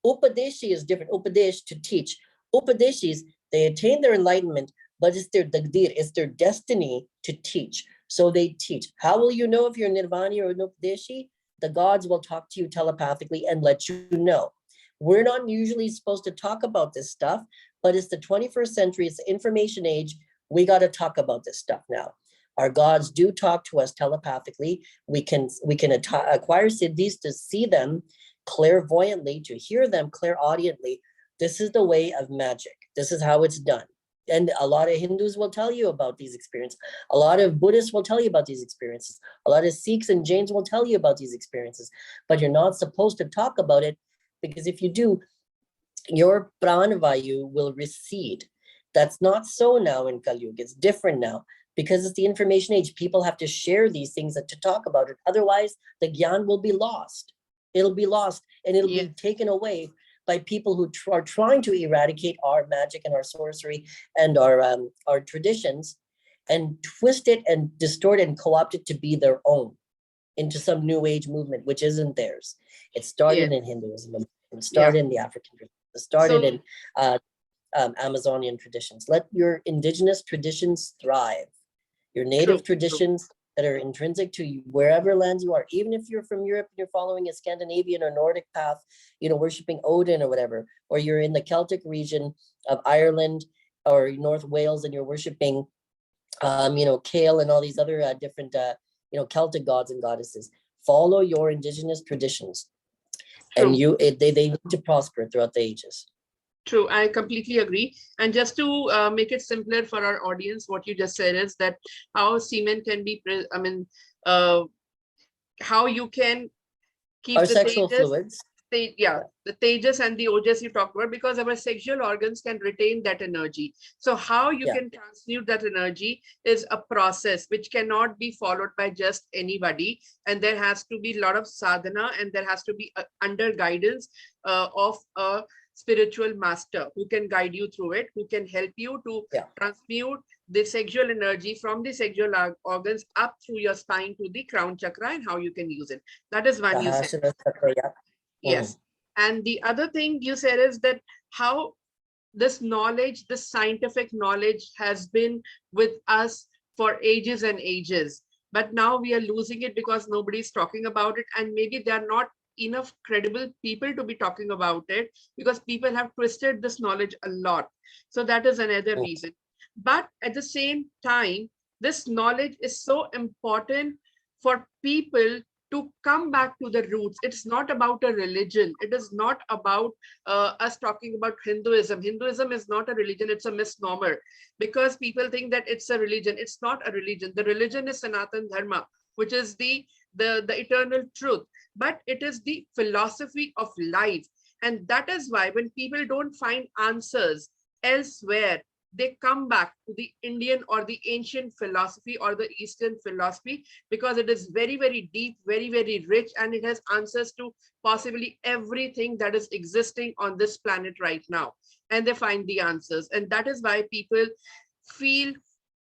Upadeshi is different. Upadesh, to teach. Upadeshis, they attain their enlightenment, but it's their dagdir, it's their destiny to teach. So they teach. How will you know if you're nirvani or an upadeshi? The gods will talk to you telepathically and let you know. We're not usually supposed to talk about this stuff, but it's the 21st century, it's the information age. We got to talk about this stuff now. Our gods do talk to us telepathically. We can acquire siddhis to see them clairvoyantly, to hear them clairaudiently. This is the way of magic. This is how it's done. And a lot of Hindus will tell you about these experiences. A lot of Buddhists will tell you about these experiences. A lot of Sikhs and Jains will tell you about these experiences. But you're not supposed to talk about it, because if you do, your pranavayu will recede. That's not so now in Kali Yuga. It's different now because it's the information age. People have to share these things to talk about it. Otherwise, the gyan will be lost. It'll be lost and it'll be taken away by people who are trying to eradicate our magic and our sorcery and our traditions, and twist it and distort it and co-opt it to be their own into some new age movement, which isn't theirs. It started in Hinduism. It started in the African tradition. It started in Amazonian traditions. Let your indigenous traditions thrive. Your native traditions that are intrinsic to you, wherever lands you are, even if you're from Europe and you're following a Scandinavian or Nordic path, you know, worshiping Odin or whatever, or you're in the Celtic region of Ireland or North Wales and you're worshiping, you know, Kale and all these other different, you know, Celtic gods and goddesses. Follow your indigenous traditions, and they need to prosper throughout the ages. True, I completely agree. And just to make it simpler for our audience, what you just said is that how semen can be, how you can keep our the sexual tejas, fluids. the tejas and the ojas you talked about, because our sexual organs can retain that energy. So how you can transmute that energy is a process which cannot be followed by just anybody. And there has to be a lot of sadhana, and there has to be under guidance of a spiritual master who can guide you through it, who can help you to transmute the sexual energy from the sexual organs up through your spine to the crown chakra, and how you can use it. That is one you said. Yes. And the other thing you said is that how this knowledge, this scientific knowledge has been with us for ages and ages, but now we are losing it because nobody's talking about it, and maybe they're not enough credible people to be talking about it, because people have twisted this knowledge a lot. So that is another reason. But at the same time, this knowledge is so important for people to come back to the roots. It's not about a religion. It is not about us talking about Hinduism. Hinduism is not a religion. It's a misnomer, because people think that it's a religion. It's not a religion. The religion is Sanatan Dharma, which is the eternal truth. But it is the philosophy of life. And that is why when people don't find answers elsewhere, they come back to the Indian or the ancient philosophy or the Eastern philosophy, because it is very, very deep, very, very rich, and it has answers to possibly everything that is existing on this planet right now. And they find the answers. And that is why people feel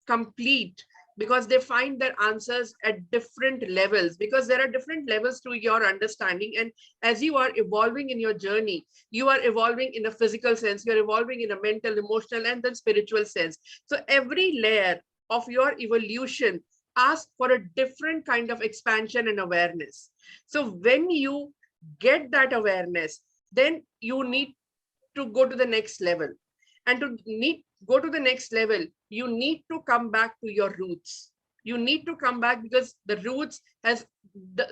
complete, because they find their answers at different levels, because there are different levels to your understanding. And as you are evolving in your journey, you are evolving in a physical sense, you're evolving in a mental, emotional, and then spiritual sense. So every layer of your evolution asks for a different kind of expansion and awareness. So when you get that awareness, then you need to go to the next level. And to go to the next level, you need to come back to your roots. You need to come back, because the roots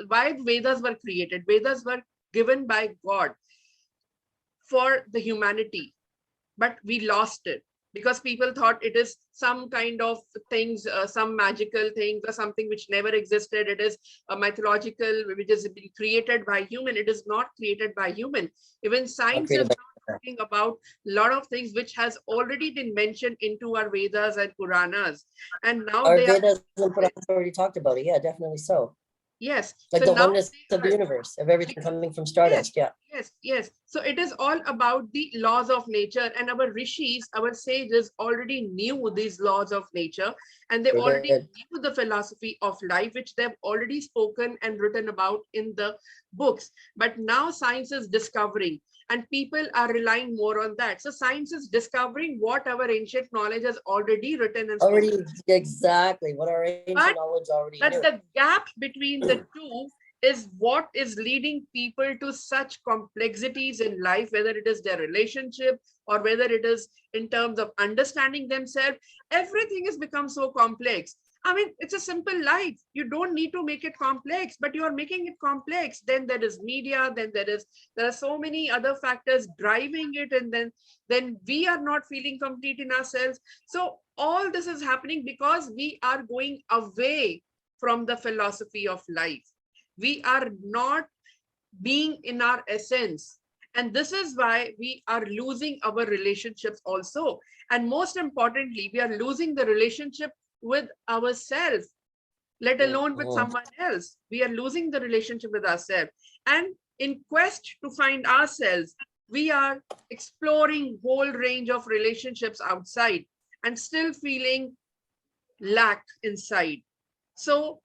why Vedas were created. Vedas were given by God for the humanity, but we lost it because people thought it is some kind of things, some magical things or something which never existed. It is a mythological, which is created by human. It is not created by human. Even science is not talking about a lot of things which has already been mentioned into our Vedas and Puranas. And now Our they are, Vedas and Puranas already talked about it. Yeah, definitely so. yes. Like So the now oneness they of the are, universe, of everything coming from Stardust. Yeah. yes, yes. So it is all about the laws of nature, and our rishis, our sages already knew these laws of nature, and they already Good. knew the philosophy of life, which they've already spoken and written about in the books. But now science is discovering, and people are relying more on that. So science is discovering what our ancient knowledge has already written and spoken. Already, exactly what our ancient But knowledge already but knew. the gap between the two is what is leading people to such complexities in life, whether it is their relationship or whether it is in terms of understanding themselves. Everything has become so complex. I mean, it's a simple life. You don't need to make it complex, but you are making it complex. Then there is media, then there are so many other factors driving it, and then we are not feeling complete in ourselves. So all this is happening because we are going away from the philosophy of life. We are not being in our essence. And this is why we are losing our relationships also. And most importantly, we are losing the relationship with ourselves, let alone with someone else. We are losing the relationship with ourselves. And in quest to find ourselves, we are exploring whole range of relationships outside and still feeling lack inside. So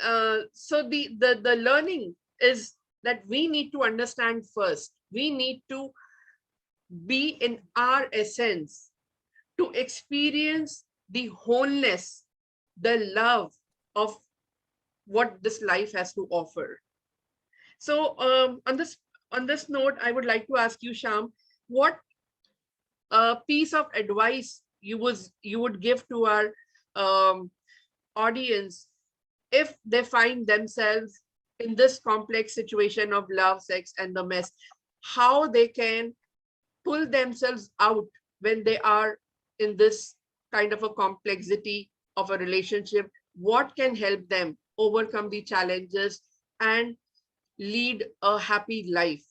the learning is that we need to understand first. We need to be in our essence to experience the wholeness, the love of what this life has to offer. So on this note, I would like to ask you, Shyam, what piece of advice you would give to our audience if they find themselves in this complex situation of love, sex, and the mess, how they can pull themselves out when they are in this kind of a complexity of a relationship, what can help them overcome the challenges and lead a happy life?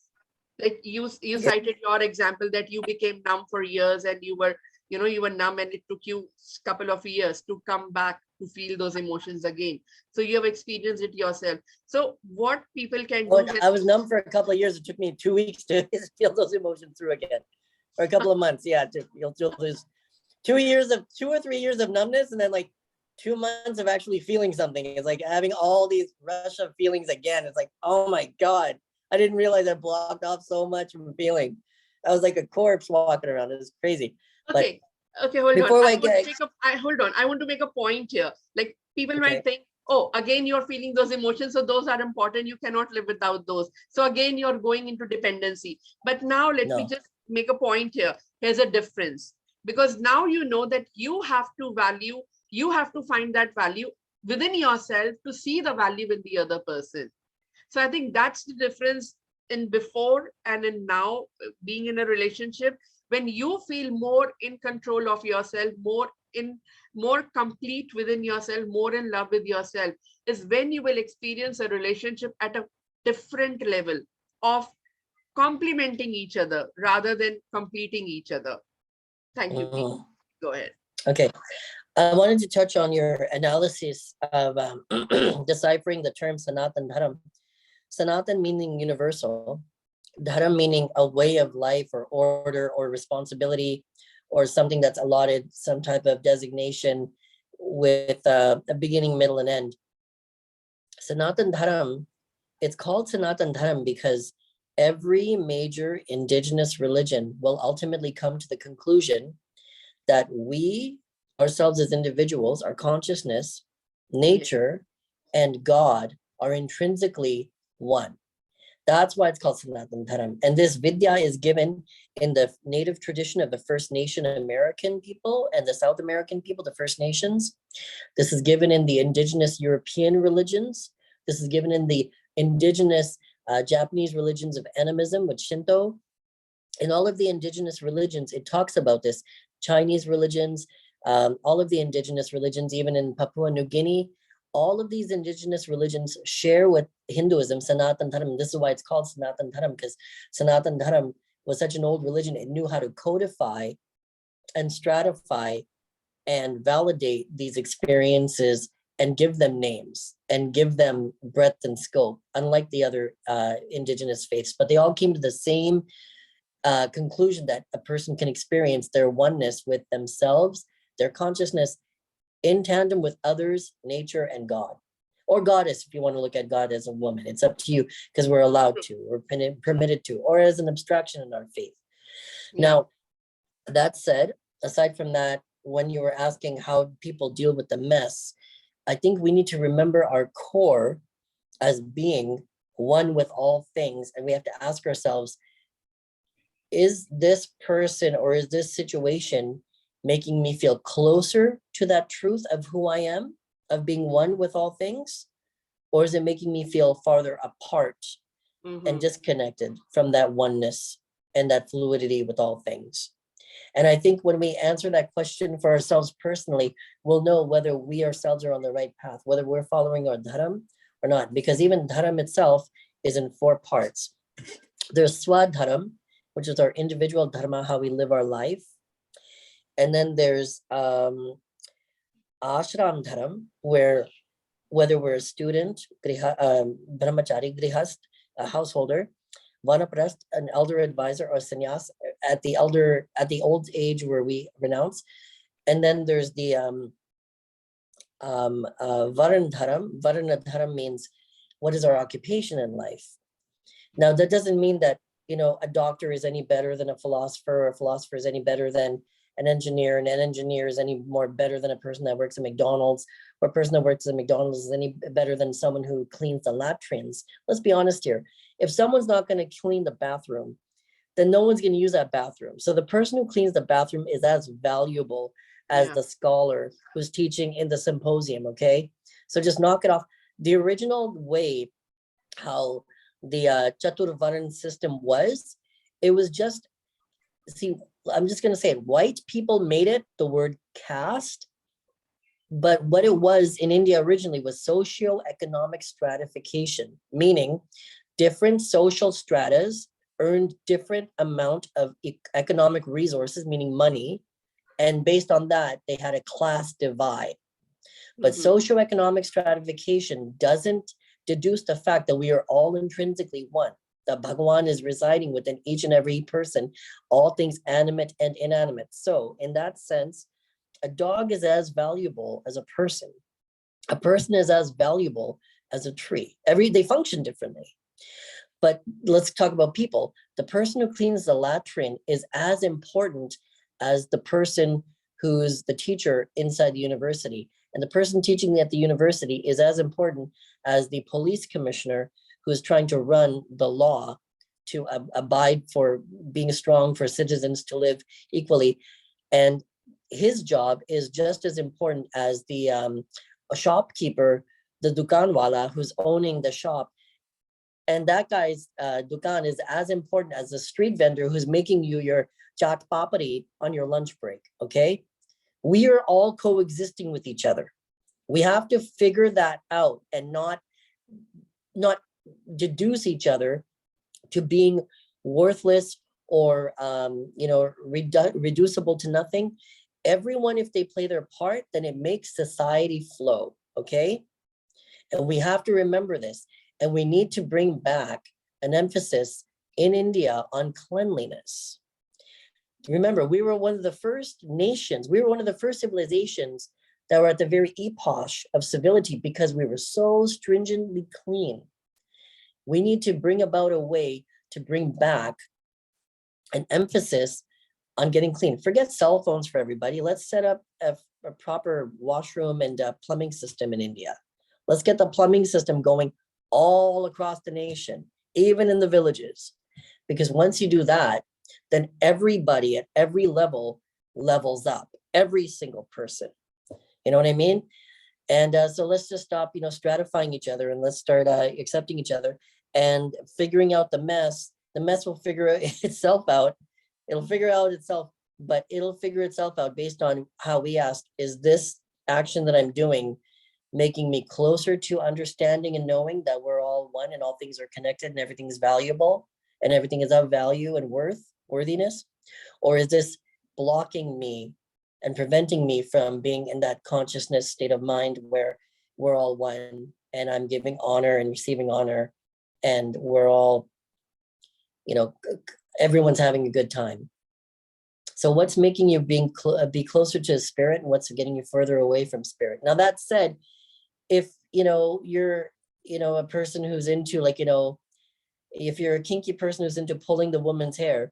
Like you cited your example that you became numb for years and you were numb, and it took you a couple of years to come back to feel those emotions again. So you have experienced it yourself. So what people can do? I was numb for a couple of years. It took me 2 weeks to feel those emotions through again, or a couple of months. Yeah, you'll lose 2 or 3 years of numbness, and then like 2 months of actually feeling something. It's like having all these rush of feelings again. It's like, oh my God, I didn't realize I blocked off so much from feeling. I was like a corpse walking around. It was crazy. Okay. Okay, hold on. Hold on. I want to make a point here. Like people might think, oh, again, you're feeling those emotions. So those are important. You cannot live without those. So again, you're going into dependency. But now let me just make a point here. Here's a difference. Because now you know that you have to find that value within yourself to see the value in the other person. So I think that's the difference in before and in now being in a relationship. When you feel more in control of yourself, more complete within yourself, more in love with yourself, is when you will experience a relationship at a different level of complementing each other rather than completing each other. Thank you, Pete. Go ahead. Okay. I wanted to touch on your analysis of deciphering the term Sanatan Dharam. Sanatan meaning universal, Dharam meaning a way of life or order or responsibility or something that's allotted, some type of designation with a beginning, middle, and end. Sanatan Dharam, it's called Sanatan Dharam because every major indigenous religion will ultimately come to the conclusion that we ourselves as individuals, our consciousness, nature, and God are intrinsically one. That's why it's called Sanatan Dharam. And this Vidya is given in the native tradition of the First Nation American people and the South American people, the First Nations. This is given in the indigenous European religions. This is given in the indigenous Japanese religions of animism with Shinto. In all of the indigenous religions, it talks about this. Chinese religions, all of the indigenous religions, even in Papua New Guinea, all of these indigenous religions share with Hinduism, Sanatan Dharam. This is why it's called Sanatan Dharam, because Sanatan Dharam was such an old religion. It knew how to codify and stratify and validate these experiences and give them names and give them breadth and scope, unlike the other indigenous faiths. But they all came to the same conclusion that a person can experience their oneness with themselves, their consciousness, in tandem with others, nature, and God. Or goddess, if you want to look at God as a woman. It's up to you, because we're allowed to, we're permitted to, or as an abstraction in our faith. Yeah. Now, that said, aside from that, when you were asking how people deal with the mess, I think we need to remember our core as being one with all things. And we have to ask ourselves, is this person or is this situation making me feel closer to that truth of who I am, of being one with all things? Or is it making me feel farther apart and disconnected from that oneness and that fluidity with all things? And I think when we answer that question for ourselves personally, we'll know whether we ourselves are on the right path, whether we're following our dharam or not, because even dharam itself is in 4 parts. There's swadharam, which is our individual dharma, how we live our life. And then there's ashram dharam, where whether we're a student, brahmachari, grihast, a householder, vanaprasth, an elder advisor, or sannyas at the old age where we renounce. And then there's the varana dharam. Varana dharam means what is our occupation in life. Now that doesn't mean that, you know, a doctor is any better than a philosopher, or a philosopher is any better than an engineer, and an engineer is any more better than a person that works at McDonald's, or a person that works at McDonald's is any better than someone who cleans the latrines. Let's be honest here. If someone's not going to clean the bathroom, then no one's going to use that bathroom. So the person who cleans the bathroom is as valuable as the scholar who's teaching in the symposium, okay? So just knock it off. The original way how the Chaturvaran system was, it was just, see, I'm just going to say it, white people made it the word caste, but what it was in India originally was socio-economic stratification, meaning different social stratas earned different amount of economic resources, meaning money, and based on that, they had a class divide. But socioeconomic stratification doesn't deduce the fact that we are all intrinsically one, that Bhagawan is residing within each and every person, all things animate and inanimate. So in that sense, a dog is as valuable as a person. A person is as valuable as a tree. They function differently. But let's talk about people. The person who cleans the latrine is as important as the person who's the teacher inside the university. And the person teaching at the university is as important as the police commissioner who is trying to run the law to abide for being strong for citizens to live equally. And his job is just as important as the shopkeeper, the dukanwala who's owning the shop. And that guy's dukan is as important as the street vendor who's making you your chaat papadi on your lunch break, okay? We are all coexisting with each other. We have to figure that out and not deduce each other to being worthless or reducible to nothing. Everyone, if they play their part, then it makes society flow, okay? And we have to remember this. And we need to bring back an emphasis in India on cleanliness. Remember, we were one of the first nations, we were one of the first civilizations that were at the very epoch of civility because we were so stringently clean. We need to bring about a way to bring back an emphasis on getting clean. Forget cell phones for everybody. Let's set up a proper washroom and plumbing system in India. Let's get the plumbing system going all across the nation, even in the villages. Because once you do that, then everybody at every level levels up, every single person. You know what I mean? And so let's just stop, stratifying each other, and let's start accepting each other and figuring out the mess. The mess will figure itself out. It'll figure out itself, but it'll figure itself out based on how we ask, is this action that I'm doing making me closer to understanding and knowing that we're all one and all things are connected and everything is valuable? and everything is of value and worthiness? Or is this blocking me and preventing me from being in that consciousness state of mind where we're all one and I'm giving honor and receiving honor, and we're all, everyone's having a good time? So what's making you be closer to spirit, and what's getting you further away from spirit? Now, that said, if you're a person who's into, like, if you're a kinky person who's into pulling the woman's hair,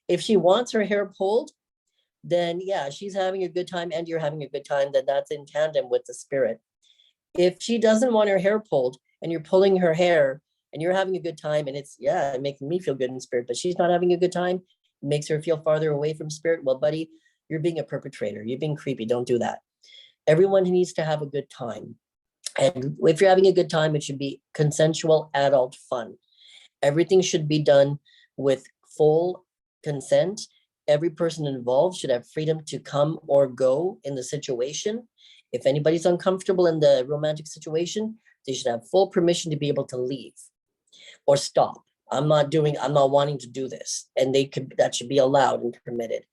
if she wants her hair pulled, then yeah, she's having a good time and you're having a good time, then that's in tandem with the spirit. If she doesn't want her hair pulled and you're pulling her hair and you're having a good time, and it's making me feel good in spirit, but she's not having a good time, makes her feel farther away from spirit, well, buddy, you're being a perpetrator. You're being creepy. Don't do that. Everyone needs to have a good time. And if you're having a good time, it should be consensual adult fun. Everything should be done with full consent. Every person involved should have freedom to come or go in the situation. If anybody's uncomfortable in the romantic situation, they should have full permission to be able to leave or stop. I'm not wanting to do this. And that should be allowed and permitted.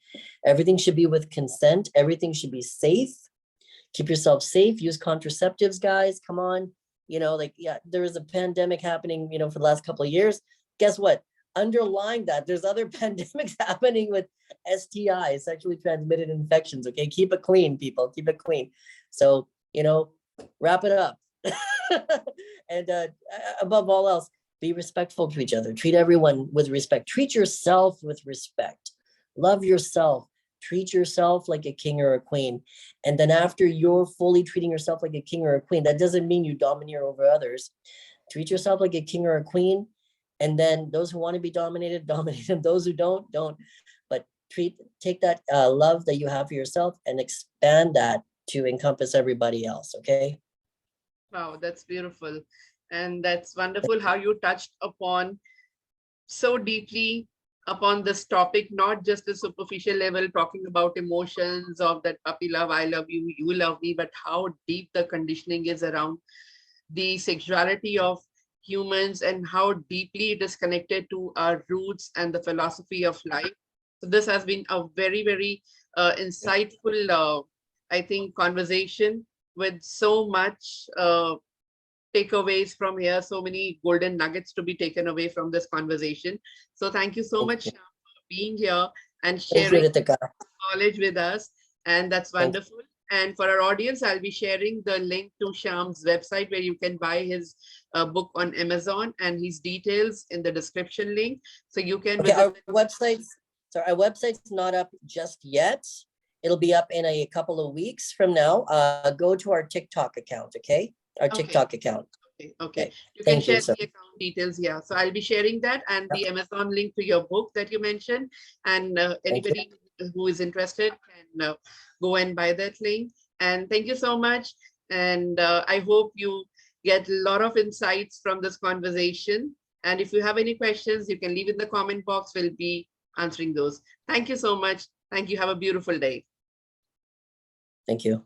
Everything should be with consent. Everything should be safe. Keep yourself safe. Use contraceptives, guys. Come on. There is a pandemic happening, for the last couple of years. Guess what? Underlying that, there's other pandemics happening with STIs, sexually transmitted infections. Okay, keep it clean, people. Keep it clean. So, wrap it up. And above all else, be respectful to each other. Treat everyone with respect. Treat yourself with respect. Love yourself. Treat yourself like a king or a queen. And then after you're fully treating yourself like a king or a queen, that doesn't mean you domineer over others. Treat yourself like a king or a queen. And then those who want to be dominated, dominate them. Those who don't. But take that love that you have for yourself and expand that to encompass everybody else. Okay. Wow, that's beautiful. And that's wonderful how you touched upon so deeply upon this topic, not just a superficial level, talking about emotions of that puppy love, I love you, you love me, but how deep the conditioning is around the sexuality of humans and how deeply it is connected to our roots and the philosophy of life. So this has been a very, very insightful, I think, conversation with so much takeaways from here, so many golden nuggets to be taken away from this conversation. So thank you so much, Shyam, for being here and sharing knowledge with us. And that's wonderful. And for our audience, I'll be sharing the link to Shyam's website where you can buy his book on Amazon, and his details in the description link. So you can visit our website's not up just yet. It'll be up in a couple of weeks from now. Go to our TikTok account, okay? Our TikTok account. Okay. You can share the account details here. So I'll be sharing that and the Amazon link to your book that you mentioned. And anybody who is interested can go and buy that link. And thank you so much. And I hope you get a lot of insights from this conversation. And if you have any questions, you can leave in the comment box. We'll be answering those. Thank you so much. Thank you. Have a beautiful day. Thank you.